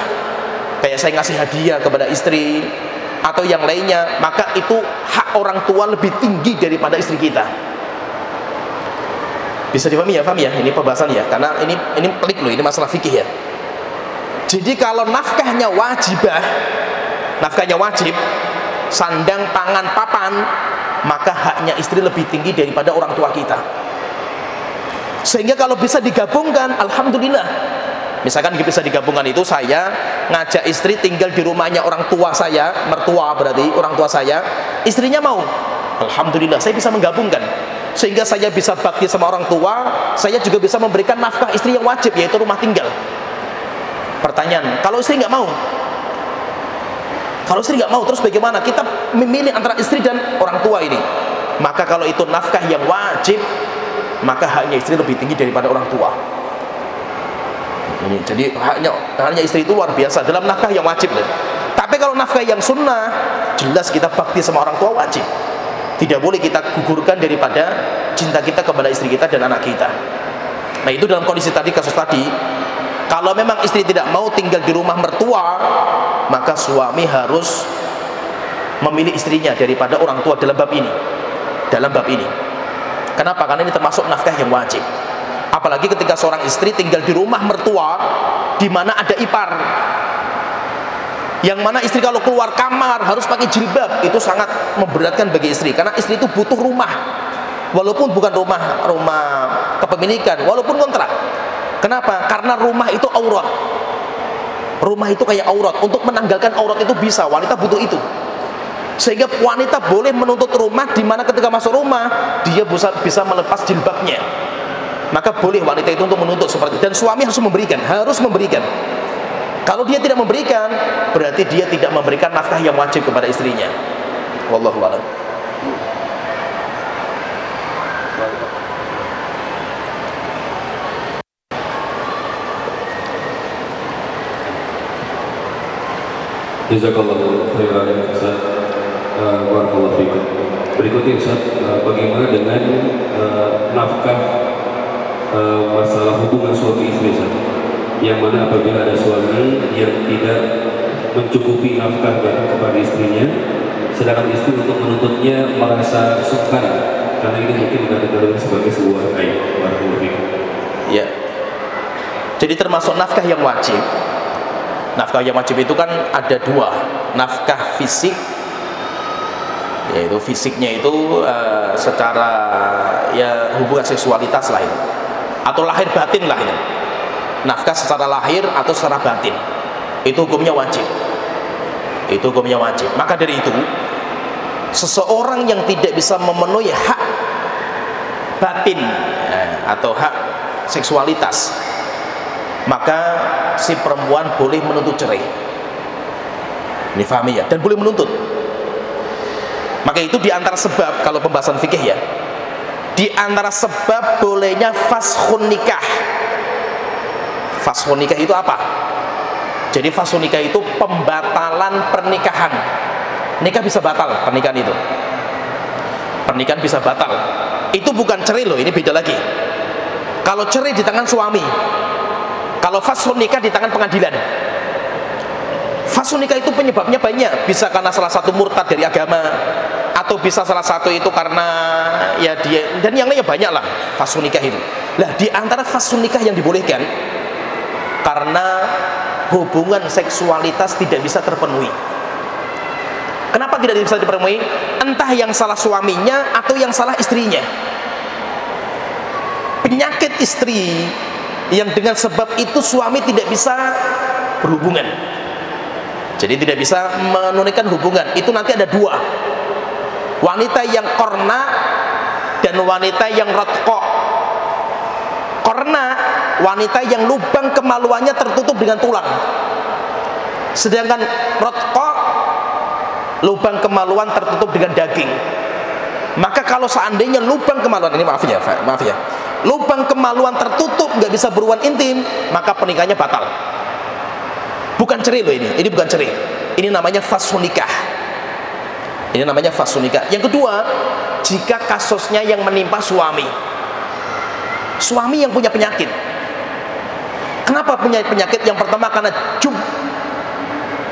kayak saya ngasih hadiah kepada istri atau yang lainnya, maka itu hak orang tua lebih tinggi daripada istri kita. Bisa dipahami ya? Paham ya? Ini pembahasan ya, karena ini pelik loh, ini masalah fikih ya. Jadi kalau nafkahnya wajibah, nafkahnya wajib, sandang, pangan, papan, maka haknya istri lebih tinggi daripada orang tua kita. Sehingga kalau bisa digabungkan, alhamdulillah. Misalkan bisa digabungkan itu, saya ngajak istri tinggal di rumahnya orang tua saya, mertua berarti orang tua saya, istrinya mau, alhamdulillah saya bisa menggabungkan. Sehingga saya bisa bakti sama orang tua, saya juga bisa memberikan nafkah istri yang wajib, yaitu rumah tinggal. Pertanyaan, kalau istri nggak mau, terus bagaimana? Kita memilih antara istri dan orang tua ini. Maka kalau itu nafkah yang wajib, maka haknya istri lebih tinggi daripada orang tua. Ini jadi haknya istri itu luar biasa dalam nafkah yang wajib. Tapi kalau nafkah yang sunnah, jelas kita bakti sama orang tua wajib. Tidak boleh kita gugurkan daripada cinta kita kepada istri kita dan anak kita. Nah itu dalam kondisi tadi, kasus tadi, kalau memang istri tidak mau tinggal di rumah mertua, maka suami harus memilih istrinya daripada orang tua dalam bab ini. Kenapa? Karena ini termasuk nafkah yang wajib. Apalagi ketika seorang istri tinggal di rumah mertua di mana ada ipar, yang mana istri kalau keluar kamar harus pakai jilbab, itu sangat memberatkan bagi istri. Karena istri itu butuh rumah, walaupun bukan rumah kepemilikan, walaupun kontrak. Kenapa? Karena rumah itu aurat. Rumah itu kayak aurat. Untuk menanggalkan aurat itu bisa, wanita butuh itu. Sehingga wanita boleh menuntut rumah di mana ketika masuk rumah dia bisa melepas jilbabnya. Maka boleh wanita itu untuk menuntut seperti itu. Dan suami harus memberikan. Kalau dia tidak memberikan, berarti dia tidak memberikan nafkah yang wajib kepada istrinya. Wallahu a'lam. Jazakallahu khairan Ustaz. Barakallahu fikum. Berikutnya Ustaz, bagaimana dengan nafkah masalah hubungan suami istri Ustaz? Yang mana apabila ada suami yang tidak mencukupi nafkah kepada istrinya, sedangkan istri untuk menuntutnya merasa sukar karena ini mungkin dikatakan sebagai sebuah aib. Barakallahu fikum. Ya. Jadi termasuk nafkah yang wajib. Nafkah yang wajib itu kan ada dua, nafkah fisik, yaitu fisiknya itu secara ya hubungan seksualitas lah itu, atau lahir batin lah itu, nafkah secara lahir atau secara batin, itu hukumnya wajib, itu hukumnya wajib. Maka dari itu seseorang yang tidak bisa memenuhi hak batin atau hak seksualitas, maka si perempuan boleh menuntut cerai. Ini fahami ya, dan boleh menuntut. Maka itu diantara sebab, kalau pembahasan fikih ya, diantara sebab bolehnya fashun nikah. Fashun nikah itu apa? Jadi fashun nikah itu pembatalan pernikahan. Nikah bisa batal, pernikahan itu. Pernikahan bisa batal. Itu bukan cerai loh, ini beda lagi. Kalau cerai di tangan suami, kalau fashun nikah di tangan pengadilan. Fashun nikah itu penyebabnya banyak, bisa karena salah satu murtad dari agama, atau bisa salah satu itu karena ya dia, dan yang lainnya banyak lah fashun nikah itu. Lah di antara fashun nikah yang dibolehkan karena hubungan seksualitas tidak bisa terpenuhi. Kenapa tidak bisa terpenuhi? Entah yang salah suaminya atau yang salah istrinya. Penyakit istri yang dengan sebab itu suami tidak bisa berhubungan, jadi tidak bisa menunaikan hubungan. Itu nanti ada dua, wanita yang korna dan wanita yang rotko. Korna, wanita yang lubang kemaluannya tertutup dengan tulang. Sedangkan rotko, lubang kemaluan tertutup dengan daging. Maka kalau seandainya lubang kemaluan ini, maaf ya, lubang kemaluan tertutup, nggak bisa berhubungan intim, maka pernikahannya batal. Bukan cerai loh ini bukan cerai. Ini namanya fashun nikah. Ini namanya fashun nikah. Yang kedua, jika kasusnya yang menimpa suami. Suami yang punya penyakit. Kenapa punya penyakit? Yang pertama karena jub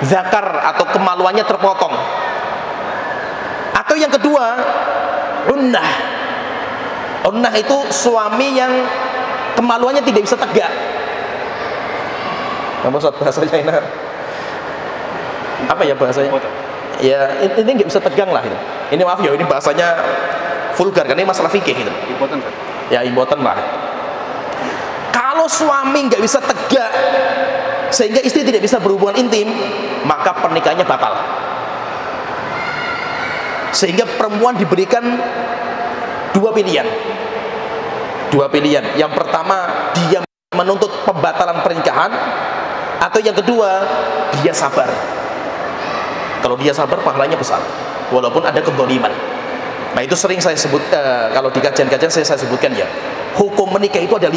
zakar atau kemaluannya terpotong. Atau yang kedua, unnah. Unnah itu suami yang kemaluannya tidak bisa tegak. Kamu bahasanya ini apa ya bahasanya? Ya ini nggak bisa tegang lah itu. Ini maaf ya, ini bahasanya vulgar karena ini masalah fikih itu. Impoten, Ya impoten lah. Kalau suami nggak bisa tegak sehingga istri tidak bisa berhubungan intim, maka pernikahannya batal. Sehingga perempuan diberikan dua pilihan. Yang pertama, dia menuntut pembatalan pernikahan, atau yang kedua, dia sabar. Kalau dia sabar, pahalanya besar, walaupun ada kezaliman. Nah itu sering saya sebut, kalau di kajian-kajian saya sebutkan ya, hukum menikah itu ada 5.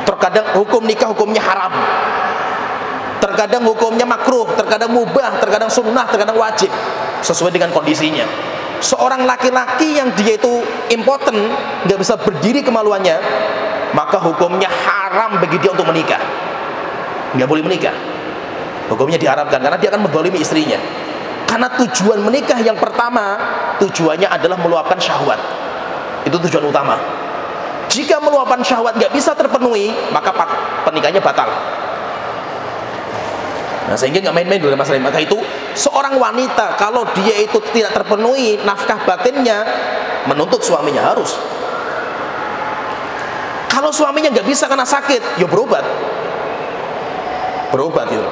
Terkadang hukum nikah hukumnya haram, terkadang hukumnya makruh, terkadang mubah, terkadang sunnah, terkadang wajib, sesuai dengan kondisinya. Seorang laki-laki yang dia itu impoten, nggak bisa berdiri kemaluannya, maka hukumnya haram bagi dia untuk menikah. Nggak boleh menikah, hukumnya diharamkan, karena dia akan menzalimi istrinya. Karena tujuan menikah yang pertama, tujuannya adalah meluapkan syahwat. Itu tujuan utama. Jika meluapkan syahwat nggak bisa terpenuhi, maka pernikahannya batal. Nah sehingga nggak main-main dalam masalah ini. Maka itu seorang wanita kalau dia itu tidak terpenuhi nafkah batinnya, menuntut suaminya harus. Kalau suaminya nggak bisa karena sakit, ya berobat itu.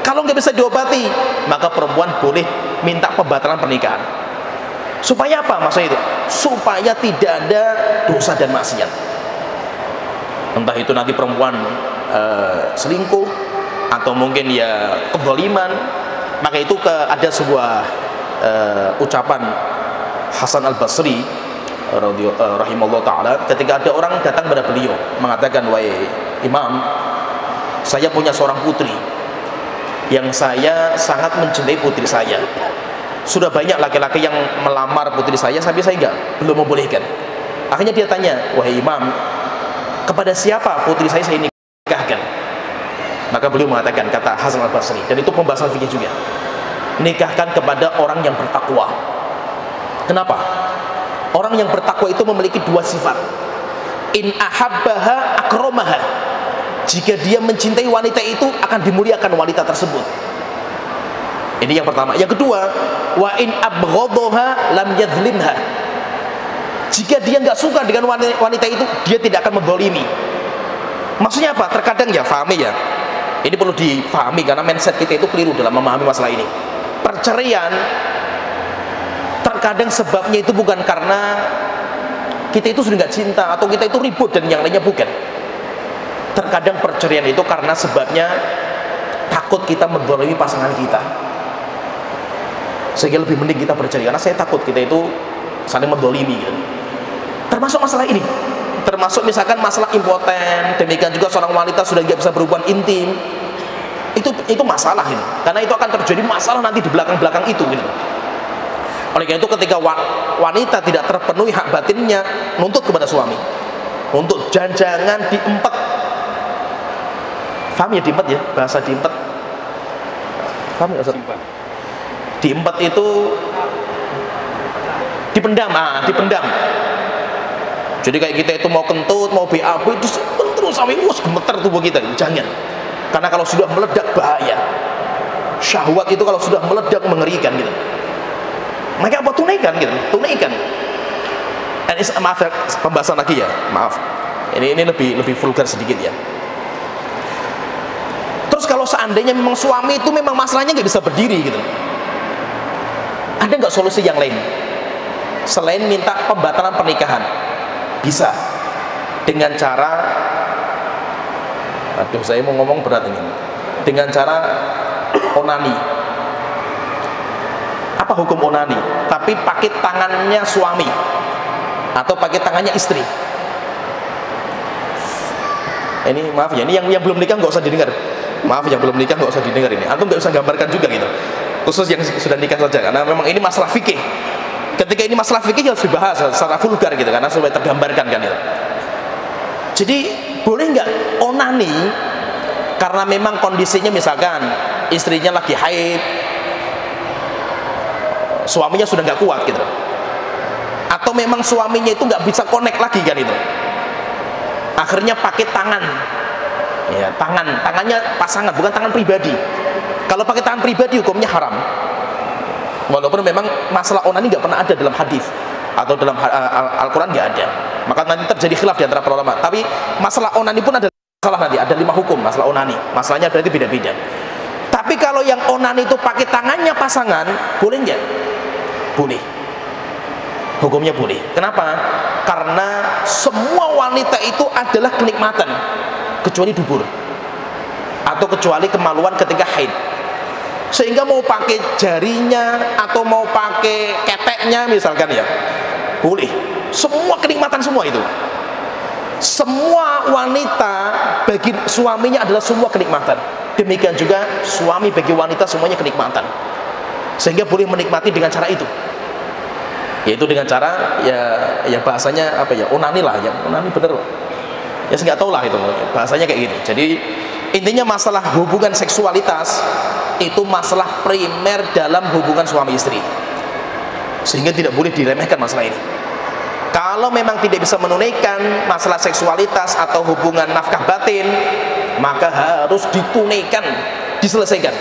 Kalau nggak bisa diobati, maka perempuan boleh minta pembatalan pernikahan. Supaya apa maksudnya itu? Supaya tidak ada dosa dan maksiat. Entah itu nanti perempuan selingkuh, atau mungkin ya kezaliman. Maka itu ada sebuah ucapan Hasan Al-Basri rahimahullah ta'ala, ketika ada orang datang kepada beliau mengatakan, wahai imam, saya punya seorang putri yang saya sangat mencintai putri saya. Sudah banyak laki-laki yang melamar putri saya, tapi saya belum membolehkan. Akhirnya dia tanya, wahai imam, kepada siapa putri saya nikahkan? Maka beliau mengatakan, kata Hasan Al-Basri, dan itu pembahasan fikih juga, nikahkan kepada orang yang bertakwa. Kenapa? Orang yang bertakwa itu memiliki 2 sifat. In ahabbaha akramaha. Jika dia mencintai wanita itu, akan dimuliakan wanita tersebut. Ini yang pertama. Yang kedua, wa in abghadhaha lam yadhlimha. Jika dia nggak suka dengan wanita itu, dia tidak akan menzalimi. Maksudnya apa? Terkadang ya, pahami ya. Ini perlu dipahami karena mindset kita itu keliru dalam memahami masalah ini. Perceraian terkadang sebabnya itu bukan karena kita itu sudah nggak cinta atau kita itu ribut dan yang lainnya, bukan. Terkadang perceraian itu karena sebabnya takut kita menzalimi pasangan kita, sehingga lebih mending kita bercerai karena saya takut kita itu saling menzalimi gitu. Termasuk masalah ini, termasuk misalkan masalah impoten, demikian juga seorang wanita sudah nggak bisa berhubungan intim, itu masalah ini, karena itu akan terjadi masalah nanti di belakang itu gitu. Oleh karena itu ketika wanita tidak terpenuhi hak batinnya, nuntut kepada suami untuk jangan diempet. Paham ya diempet ya, bahasa diempet? Paham ya Ustaz? Diempet itu dipendam, dipendam. Jadi kayak kita itu mau kentut, mau BAB itu terus sampai gemeter tubuh kita, jangan. Karena kalau sudah meledak bahaya. Syahwat itu kalau sudah meledak mengerikan gitu. Maka apa, tunaikan gitu, tunaikan. Maaf ya, pembahasan lagi ya, maaf. Ini lebih vulgar sedikit ya. Terus kalau seandainya memang suami itu memang masalahnya nggak bisa berdiri gitu, ada nggak solusi yang lain selain minta pembatalan pernikahan? Bisa dengan cara, aduh saya mau ngomong berat ini, dengan cara onani. Apa hukum onani? Tapi pakai tangannya suami atau pakai tangannya istri. Ini maaf ya, ini yang belum nikah nggak usah didengar. Maaf, yang belum nikah nggak usah didengar ini. Antum nggak usah gambarkan juga gitu. Khusus yang sudah nikah saja, karena memang ini masalah fikih. Ketika ini masalah fikih harus dibahas secara vulgar gitu, karena supaya tergambarkan kan gitu. Jadi boleh nggak onani karena memang kondisinya misalkan istrinya lagi haid, suaminya sudah nggak kuat gitu, atau memang suaminya itu nggak bisa connect lagi kan itu, akhirnya pakai tangan, ya tangannya pasangan, bukan tangan pribadi. Kalau pakai tangan pribadi hukumnya haram, walaupun memang masalah onani nggak pernah ada dalam hadis atau dalam Al-Quran, nggak ada. Maka nanti terjadi khilaf di antara para ulama. Tapi masalah onani pun ada masalah, nanti ada 5 hukum masalah onani, masalahnya berarti beda-beda. Tapi kalau yang onani itu pakai tangannya pasangan, boleh nggak? Boleh, hukumnya boleh. Kenapa? Karena semua wanita itu adalah kenikmatan kecuali dubur atau kecuali kemaluan ketika haid. Sehingga mau pakai jarinya atau mau pakai keteknya misalkan ya, boleh. Semua kenikmatan semua itu. Semua wanita bagi suaminya adalah semua kenikmatan. Demikian juga suami bagi wanita semuanya kenikmatan. Sehingga boleh menikmati dengan cara itu. Yaitu dengan cara ya bahasanya apa ya, onani lah ya, onani bener. Ya saya nggak tahu lah itu bahasanya kayak gitu. Jadi intinya masalah hubungan seksualitas itu masalah primer dalam hubungan suami istri, sehingga tidak boleh diremehkan masalah ini. Kalau memang tidak bisa menunaikan masalah seksualitas atau hubungan nafkah batin, maka harus ditunaikan, diselesaikan.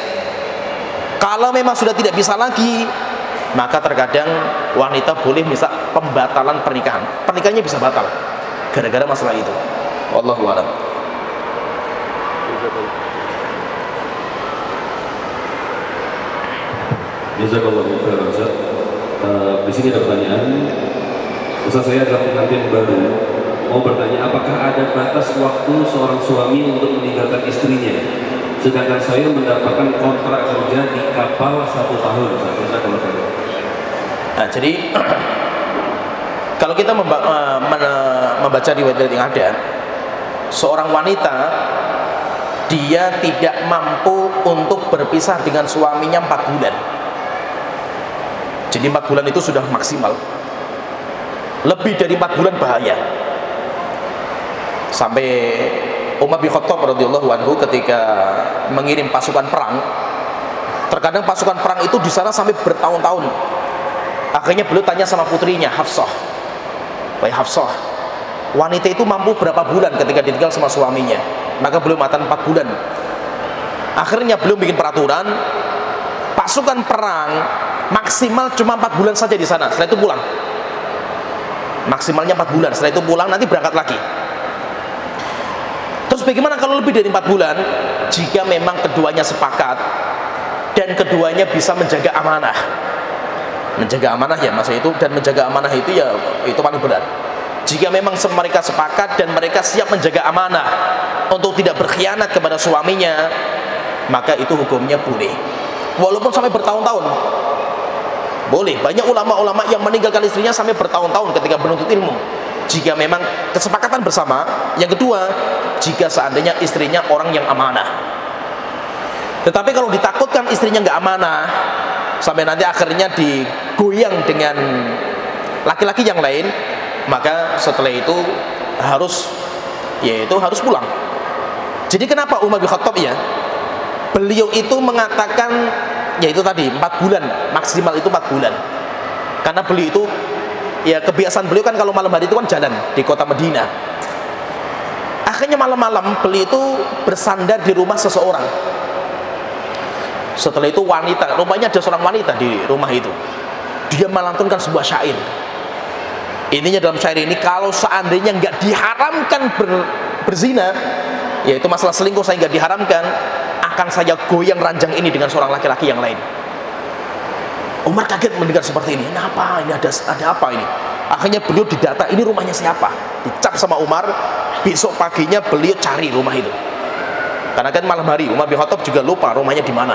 Kalau memang sudah tidak bisa lagi, maka terkadang wanita boleh minta pembatalan pernikahan. Pernikahannya bisa batal gara-gara masalah itu. Wallahu a'lam. Jazakallahu khairan Ustaz. Di sini ada pertanyaan. Ustaz, saya adalah pengantin baru. Mau bertanya, apakah ada batas waktu seorang suami untuk meninggalkan istrinya? Sedangkan saya mendapatkan kontrak kerja di kapal 1 tahun. Nah, jadi kalau kita membaca riwayat yang ada, seorang wanita dia tidak mampu untuk berpisah dengan suaminya 4 bulan. Jadi 4 bulan itu sudah maksimal. Lebih dari 4 bulan bahaya. Sampai Umar bin Khattab radhiyallahu anhu ketika mengirim pasukan perang, terkadang pasukan perang itu di sana sampai bertahun-tahun. Akhirnya beliau tanya sama putrinya Hafsah, "Wahai Hafsah, wanita itu mampu berapa bulan ketika ditinggal sama suaminya?" Maka beliau mengatakan 4 bulan. Akhirnya beliau bikin peraturan, pasukan perang maksimal cuma 4 bulan saja di sana, setelah itu pulang. Maksimalnya 4 bulan, setelah itu pulang, nanti berangkat lagi. Terus bagaimana kalau lebih dari 4 bulan? Jika memang keduanya sepakat dan keduanya bisa menjaga amanah. Menjaga amanah ya maksud itu, dan menjaga amanah itu ya itu paling berat. Jika memang mereka sepakat dan mereka siap menjaga amanah untuk tidak berkhianat kepada suaminya, maka itu hukumnya boleh. Walaupun sampai bertahun-tahun. Boleh. Banyak ulama-ulama yang meninggalkan istrinya sampai bertahun-tahun ketika menuntut ilmu. Jika memang kesepakatan bersama. Yang kedua, jika seandainya istrinya orang yang amanah. Tetapi kalau ditakutkan istrinya nggak amanah, sampai nanti akhirnya digoyang dengan laki-laki yang lain, maka setelah itu harus pulang. Jadi kenapa Umar bin Khattab ya? Beliau itu mengatakan yaitu tadi 4 bulan, maksimal itu 4 bulan. Karena beliau itu ya kebiasaan beliau kan kalau malam hari itu kan jalan di kota Madinah. Akhirnya malam-malam beliau itu bersandar di rumah seseorang. Setelah itu wanita, rupanya ada seorang wanita di rumah itu. Dia melantunkan sebuah syair. Ininya dalam syair ini, kalau seandainya nggak diharamkan berzina, yaitu masalah selingkuh saya nggak diharamkan, akan saya goyang ranjang ini dengan seorang laki-laki yang lain. Umar kaget mendengar seperti ini. Ini apa? Ini ada apa ini? Akhirnya beliau didata, ini rumahnya siapa? Dicap sama Umar. Besok paginya beliau cari rumah itu. Karena kan malam hari Umar bin Khattab juga lupa rumahnya di mana.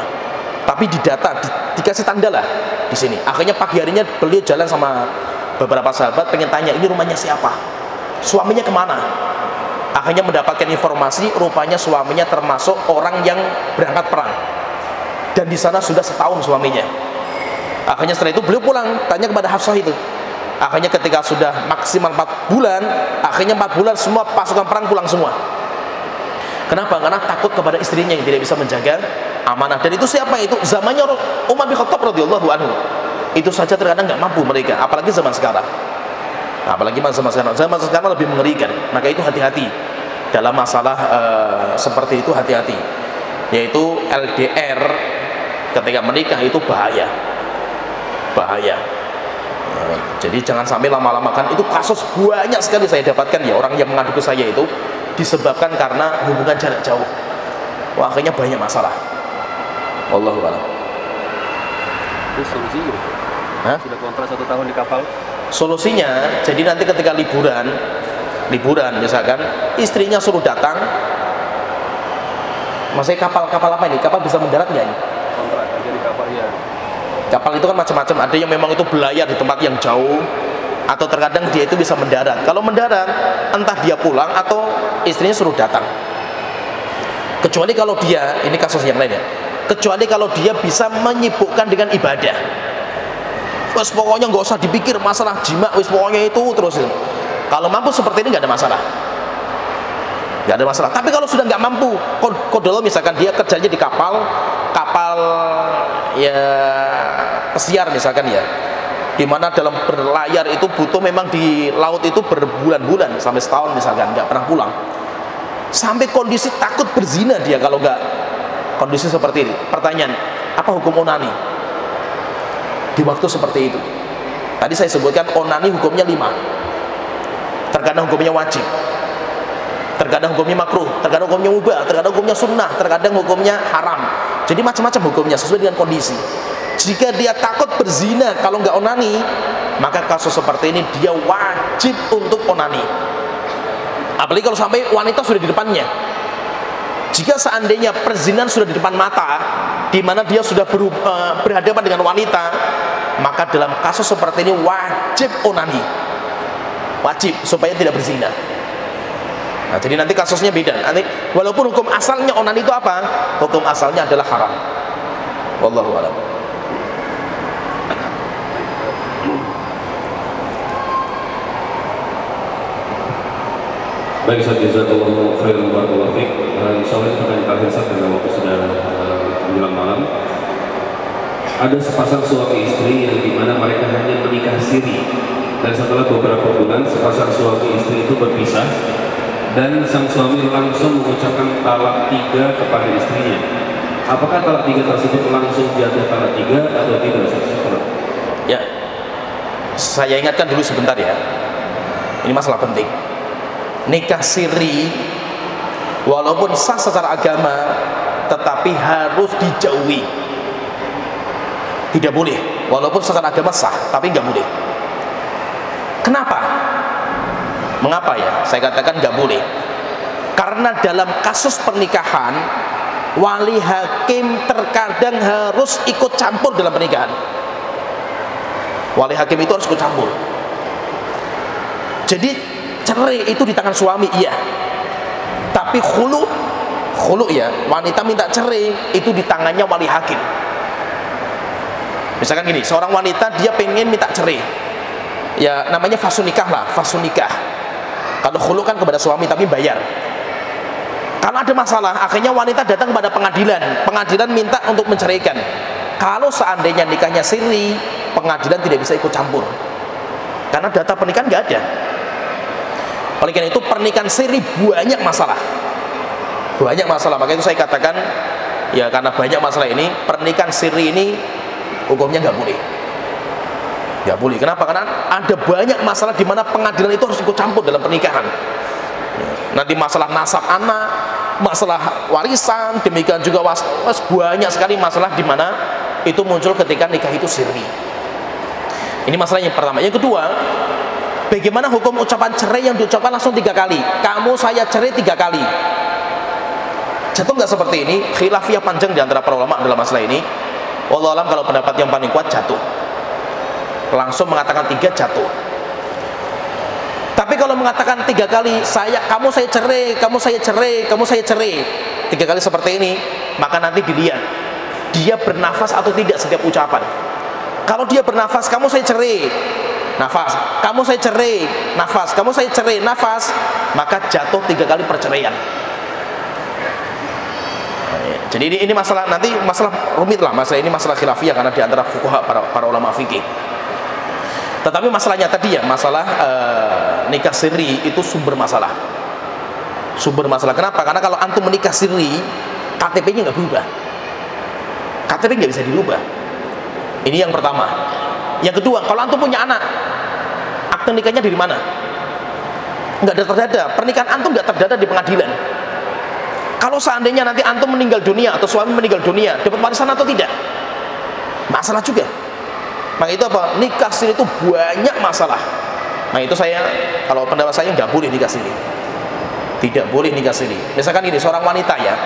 Tapi didata, dikasih tanda lah di sini. Akhirnya pagi harinya beliau jalan sama beberapa sahabat, pengen tanya ini rumahnya siapa, suaminya kemana. Akhirnya mendapatkan informasi, rupanya suaminya termasuk orang yang berangkat perang, dan di sana sudah setahun suaminya. Akhirnya setelah itu beliau pulang, tanya kepada Hafsah itu. Akhirnya ketika sudah maksimal 4 bulan, akhirnya 4 bulan semua pasukan perang pulang semua. Kenapa? Karena takut kepada istrinya yang tidak bisa menjaga amanah. Dan itu siapa itu? Zamannya Umar bin Khattab radhiyallahu anhu. Itu saja terkadang nggak mampu mereka, apalagi zaman sekarang. Apalagi zaman sekarang lebih mengerikan. Maka itu hati-hati dalam masalah seperti itu, hati-hati. Yaitu LDR ketika menikah itu bahaya. Jadi jangan sampai lama-lamakan. Itu kasus banyak sekali saya dapatkan ya, orang yang mengadu ke saya itu disebabkan karena hubungan jarak jauh. Wah, akhirnya banyak masalah. Wallahu a'lam. Itu solusinya. Sudah kontrak 1 tahun di kapal. Solusinya, jadi nanti ketika liburan misalkan istrinya suruh datang. Maksudnya kapal apa ini? Kapal bisa mendarat nggak ini? Kontrak aja di kapal ya. Kapal itu kan macam-macam. Ada yang memang itu belayar di tempat yang jauh, atau terkadang dia itu bisa mendarat. Kalau mendarat, entah dia pulang atau istrinya suruh datang. Kecuali kalau dia, ini kasus yang lain ya. Kecuali kalau dia bisa menyibukkan dengan ibadah. Wes pokoknya nggak usah dipikir masalah jima, wes pokoknya itu terus. Kalau mampu seperti ini nggak ada masalah, nggak ada masalah. Tapi kalau sudah nggak mampu, kodolo misalkan dia kerjanya di kapal ya pesiar misalkan ya, dimana dalam berlayar itu butuh memang di laut itu berbulan-bulan sampai setahun misalkan nggak pernah pulang, sampai kondisi takut berzina dia kalau nggak kondisi seperti ini. Pertanyaan, apa hukum onani di waktu seperti itu? Tadi saya sebutkan onani hukumnya 5. Terkadang hukumnya wajib, terkadang hukumnya makruh, terkadang hukumnya mubah, terkadang hukumnya sunnah, terkadang hukumnya haram. Jadi macam-macam hukumnya sesuai dengan kondisi. Jika dia takut berzina kalau nggak onani, maka kasus seperti ini dia wajib untuk onani. Apalagi kalau sampai wanita sudah di depannya. Jika seandainya perzinahan sudah di depan mata, di mana dia sudah berhadapan dengan wanita, maka dalam kasus seperti ini wajib onani, wajib supaya tidak berzina. Nah, jadi nanti kasusnya beda. Nanti walaupun hukum asalnya onani itu apa? Hukum asalnya adalah haram. Wallahu a'lam. Baik, jazakallahu khairan barakallahu fiik. Insyaallah kita akan terakhir karena waktu sudah menjelang malam. Ada sepasang suami istri yang dimana mereka hanya menikah siri, dan setelah beberapa bulan sepasang suami istri itu berpisah, dan sang suami langsung mengucapkan talak 3 kepada istrinya. apakah talak 3 tersebut langsung jatuh talak 3 atau tidak? Ya, saya ingatkan dulu sebentar ya. Ini masalah penting. Nikah siri walaupun sah secara agama, tetapi harus dijauhi. Tidak boleh. Walaupun secara agama sah, tapi nggak boleh. Kenapa? Mengapa ya? Saya katakan nggak boleh. Karena dalam kasus pernikahan, wali hakim terkadang harus ikut campur dalam pernikahan. Wali hakim itu harus ikut campur. Jadi cerai itu di tangan suami, iya. Tapi khulu ya, wanita minta cerai itu di tangannya wali hakim. Misalkan gini, seorang wanita dia pengen minta cerai, ya namanya fasun nikah lah, fasun nikah. Kalau khulu kan kepada suami tapi bayar. Kalau ada masalah, akhirnya wanita datang kepada pengadilan, pengadilan minta untuk menceraikan. Kalau seandainya nikahnya siri, pengadilan tidak bisa ikut campur, karena data pernikahan nggak ada. Oleh karena itu pernikahan siri banyak masalah, makanya itu saya katakan ya, karena banyak masalah ini, pernikahan siri ini hukumnya nggak boleh. Kenapa? Karena ada banyak masalah di mana pengadilan itu harus ikut campur dalam pernikahan. Nanti masalah nasab anak, masalah warisan, demikian juga banyak sekali masalah di mana itu muncul ketika nikah itu siri. Ini masalah yang pertama. Yang kedua, bagaimana hukum ucapan cerai yang diucapkan langsung 3 kali? Kamu saya cerai 3 kali. Jatuh nggak seperti ini? Khilafiyah panjang di antara para ulama dalam masalah ini. Wallahu alam, kalau pendapat yang paling kuat jatuh. Langsung mengatakan 3 jatuh. Tapi kalau mengatakan 3 kali, kamu saya cerai, kamu saya cerai, kamu saya cerai, 3 kali seperti ini, maka nanti dilihat dia bernafas atau tidak setiap ucapan. Kalau dia bernafas, kamu saya cerai, nafas, kamu saya cerai, nafas, kamu saya cerai, nafas, maka jatuh 3 kali perceraian. Jadi ini masalah, nanti masalah rumit lah, masalah ini masalah khilafiyah karena diantara fuqaha, para ulama fikih. Tetapi masalahnya tadi ya, masalah nikah siri itu sumber masalah. Kenapa? Karena kalau antum menikah siri, KTP-nya nggak berubah, KTP nggak bisa dirubah. Ini yang pertama. Yang kedua, kalau antum punya anak, akte nikahnya dari mana? Nggak ada terdata. Pernikahan antum nggak terdata di pengadilan. Kalau seandainya nanti antum meninggal dunia atau suami meninggal dunia, dapat warisan atau tidak? Masalah juga. Maka itu apa? Nikah siri itu banyak masalah. Nah itu kalau pendapat saya nggak boleh nikah siri. Tidak boleh nikah siri. Misalkan ini seorang wanita ya,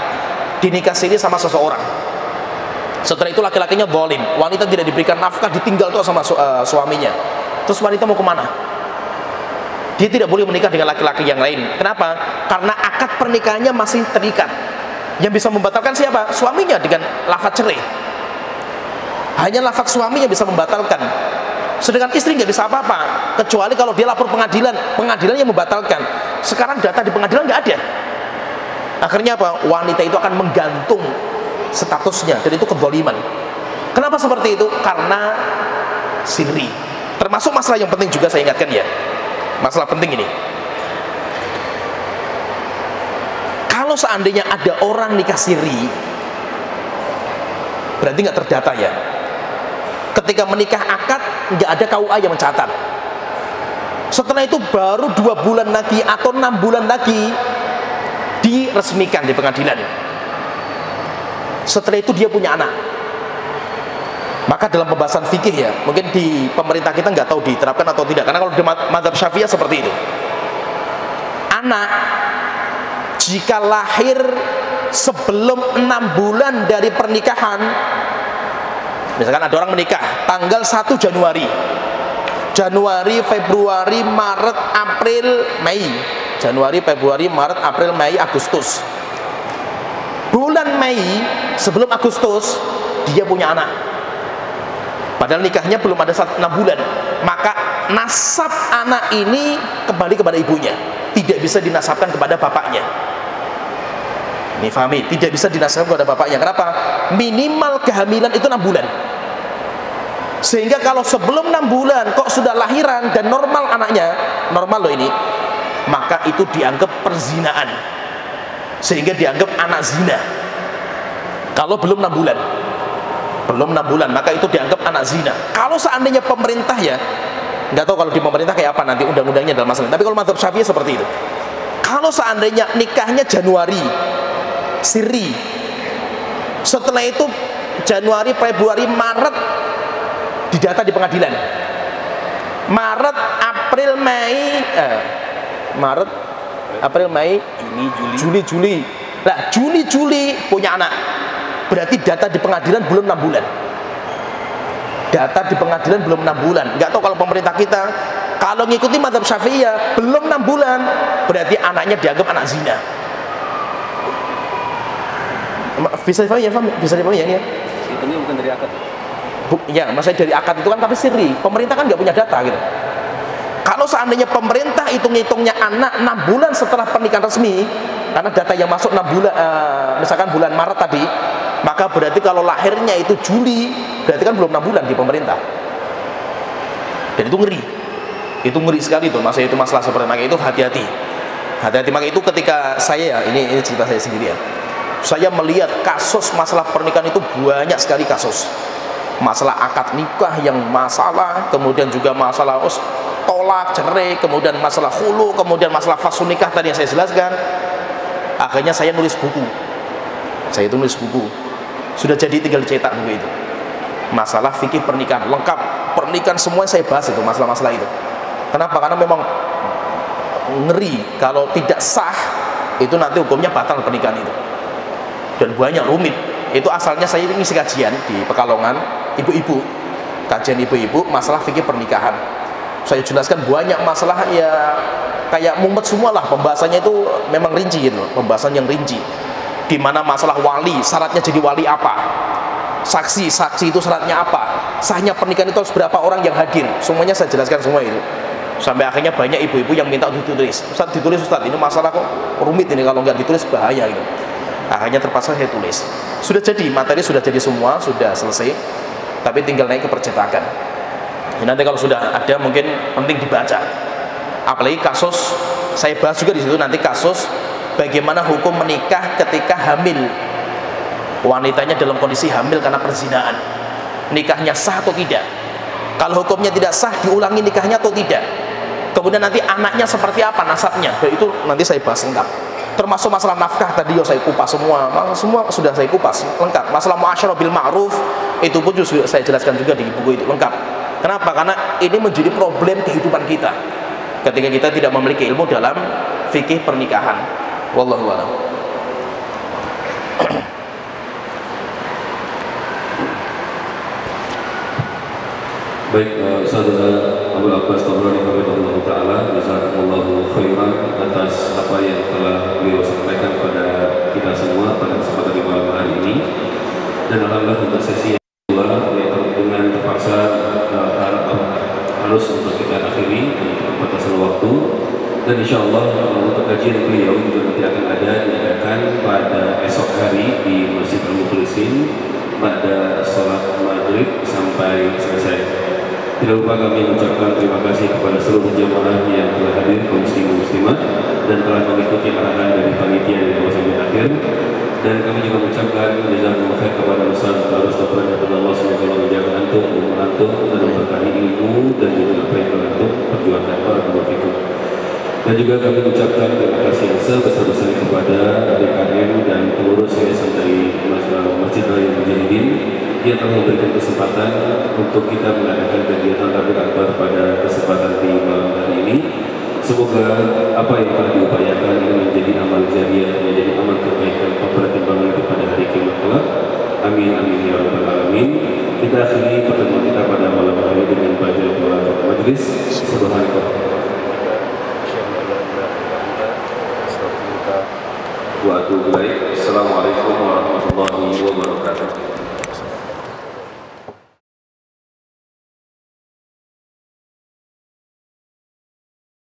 dinikah siri sama seseorang. Setelah itu laki-lakinya zalim, wanita tidak diberikan nafkah, ditinggal tuh sama suaminya. Terus wanita mau kemana? Dia tidak boleh menikah dengan laki-laki yang lain. Kenapa? Karena akad pernikahannya masih terikat. Yang bisa membatalkan siapa? Suaminya dengan lafaz cerai. Hanya lafaz suaminya bisa membatalkan. Sedangkan istri nggak bisa apa-apa, kecuali kalau dia lapor pengadilan, pengadilan yang membatalkan. Sekarang data di pengadilan nggak ada. Akhirnya apa? Wanita itu akan menggantung statusnya, dan itu kezaliman. Kenapa seperti itu? Karena siri. Termasuk masalah yang penting juga saya ingatkan ya, masalah penting ini. Kalau seandainya ada orang nikah siri, berarti nggak terdata ya. Ketika menikah akad, nggak ada KUA yang mencatat. Setelah itu baru 2 bulan lagi atau 6 bulan lagi diresmikan di pengadilan. Setelah itu dia punya anak. Maka dalam pembahasan fikih ya, mungkin di pemerintah kita nggak tahu diterapkan atau tidak, karena kalau di mazhab Syafi'iyah seperti itu. Anak jika lahir sebelum 6 bulan dari pernikahan, misalkan ada orang menikah tanggal 1 Januari, Februari, Maret, April, Mei. Januari, Februari, Maret, April, Mei, Agustus. Bulan Mei sebelum Agustus dia punya anak. Padahal nikahnya belum ada 6 bulan. Maka nasab anak ini kembali kepada ibunya. Tidak bisa dinasabkan kepada bapaknya. Ini fahami, tidak bisa dinasabkan kepada bapaknya. Kenapa? Minimal kehamilan itu 6 bulan. Sehingga kalau sebelum 6 bulan kok sudah lahiran dan normal anaknya, normal loh ini, maka itu dianggap perzinaan, sehingga dianggap anak zina. Kalau belum 6 bulan. Belum 6 bulan, maka itu dianggap anak zina. Kalau seandainya pemerintah ya, nggak tahu kalau di pemerintah kayak apa nanti undang-undangnya dalam masalah. Tapi kalau mazhab Syafi'i seperti itu. Kalau seandainya nikahnya Januari, siri, setelah itu Januari, Februari, Maret didata di pengadilan. Maret, April, Mei, Maret, April, Mei, Juli. Nah, Juli punya anak. Berarti data di pengadilan belum 6 bulan. Data di pengadilan belum 6 bulan. Nggak tahu kalau pemerintah kita, kalau ngikuti mazhab Syafi'i ya, belum 6 bulan, berarti anaknya dianggap anak zina. Bisa dipahami ya, bisa dipahami ya ini ya? Hitungnya bukan dari akad. Ya, maksudnya dari akad itu kan tapi siri. Pemerintah kan nggak punya data gitu. Kalau seandainya pemerintah hitung-hitungnya anak 6 bulan setelah pernikahan resmi, karena data yang masuk 6 bulan, misalkan bulan Maret tadi, maka berarti kalau lahirnya itu Juli, berarti kan belum 6 bulan di pemerintah. Dan itu ngeri. Itu ngeri sekali tuh, maksudnya itu masalah seperti itu. Itu hati-hati. Hati-hati, maka itu ketika saya, ini cerita saya sendiri ya. Saya melihat kasus masalah pernikahan itu banyak sekali kasus. Masalah akad nikah yang masalah, kemudian juga masalah tolak, cerai, kemudian masalah khulu, kemudian masalah faskhun nikah tadi yang saya jelaskan. Akhirnya saya nulis buku. Saya itu nulis buku. Sudah jadi tinggal dicetak buku itu. Masalah fikih pernikahan lengkap, pernikahan semuanya saya bahas itu, masalah-masalah itu. Kenapa? Karena memang ngeri kalau tidak sah itu nanti hukumnya batal pernikahan itu. Dan banyak rumit. Itu asalnya saya ngisi kajian di Pekalongan, ibu-ibu, kajian ibu-ibu masalah fikih pernikahan. Saya jelaskan banyak masalah ya kayak mumet semua lah, pembahasannya itu memang rinci gitu, pembahasan yang rinci. Di mana masalah wali, syaratnya jadi wali apa? Saksi itu syaratnya apa? Sahnya pernikahan itu harus berapa orang yang hadir? Semuanya saya jelaskan semua itu. Sampai akhirnya banyak ibu-ibu yang minta ditulis. Ustaz, ditulis Ustaz, ini masalah kok rumit ini, kalau nggak ditulis bahaya gitu. Akhirnya terpaksa saya tulis. Sudah jadi, materi sudah jadi semua, sudah selesai. Tapi tinggal naik ke percetakan. Nanti kalau sudah ada mungkin penting dibaca. Apalagi kasus, saya bahas juga di situ nanti kasus bagaimana hukum menikah ketika hamil. Wanitanya dalam kondisi hamil karena perzinaan. Nikahnya sah atau tidak? Kalau hukumnya tidak sah, diulangi nikahnya atau tidak? Kemudian nanti anaknya seperti apa nasabnya? Itu nanti saya bahas lengkap. Termasuk masalah nafkah tadi saya kupas semua. Semua sudah saya kupas lengkap. Masalah muasyarah bil ma'ruf itu pun juga saya jelaskan juga di buku itu lengkap. Kenapa? Karena ini menjadi problem kehidupan kita ketika kita tidak memiliki ilmu dalam fikih pernikahan. Wallahu a'lam. Baik, saudara Abu Abbas Tabrani rahimahullah taala, jazakumullahu khairan atas apa yang telah beliau sampaikan kepada kita semua pada kesempatan di malam hari ini. Dan alhamdulillah untuk sesi yang kedua yaitu dengan terpaksa harus untuk kita akhiri untuk batasan waktu. Dan insya Allah untuk kajian beliau juga nanti akan ada diadakan pada esok hari di Masjid Al-Mukhlisin pada sholat maghrib sampai selesai. Tidak lupa kami mengucapkan terima kasih kepada seluruh jemaah yang telah hadir, kaum muslimin muslimat, dan telah mengikuti arahan dari panitia dari awal sampai akhir. Dan kami juga mengucapkan jazakumullah khair kepada Ustaz Tabrani Allah semoga Allah menjaga antum, antum dan memberkahi ilmu dan juga apa yang telah antum perjuangkan. Barakallahu fikum. Dan juga kami ucapkan terima kasih yang sebesar-besarnya kepada DKM dan pengurus yayasan dari Masjid Raya Mujahidin yang telah memberikan kesempatan untuk kita mengadakan kegiatan Tabligh Akbar pada kesempatan di malam hari ini. Semoga apa yang telah diupayakan ini menjadi amal jariah, menjadi amal kebaikan pertimbangan kepada hari kiamat kelak. Amin amin ya rabbal alamin. Kita akhiri pertemuan kita pada malam hari dengan baca doa majelis. Subhanallah. Wa atubu ilaik. Assalamualaikum warahmatullahi wabarakatuh.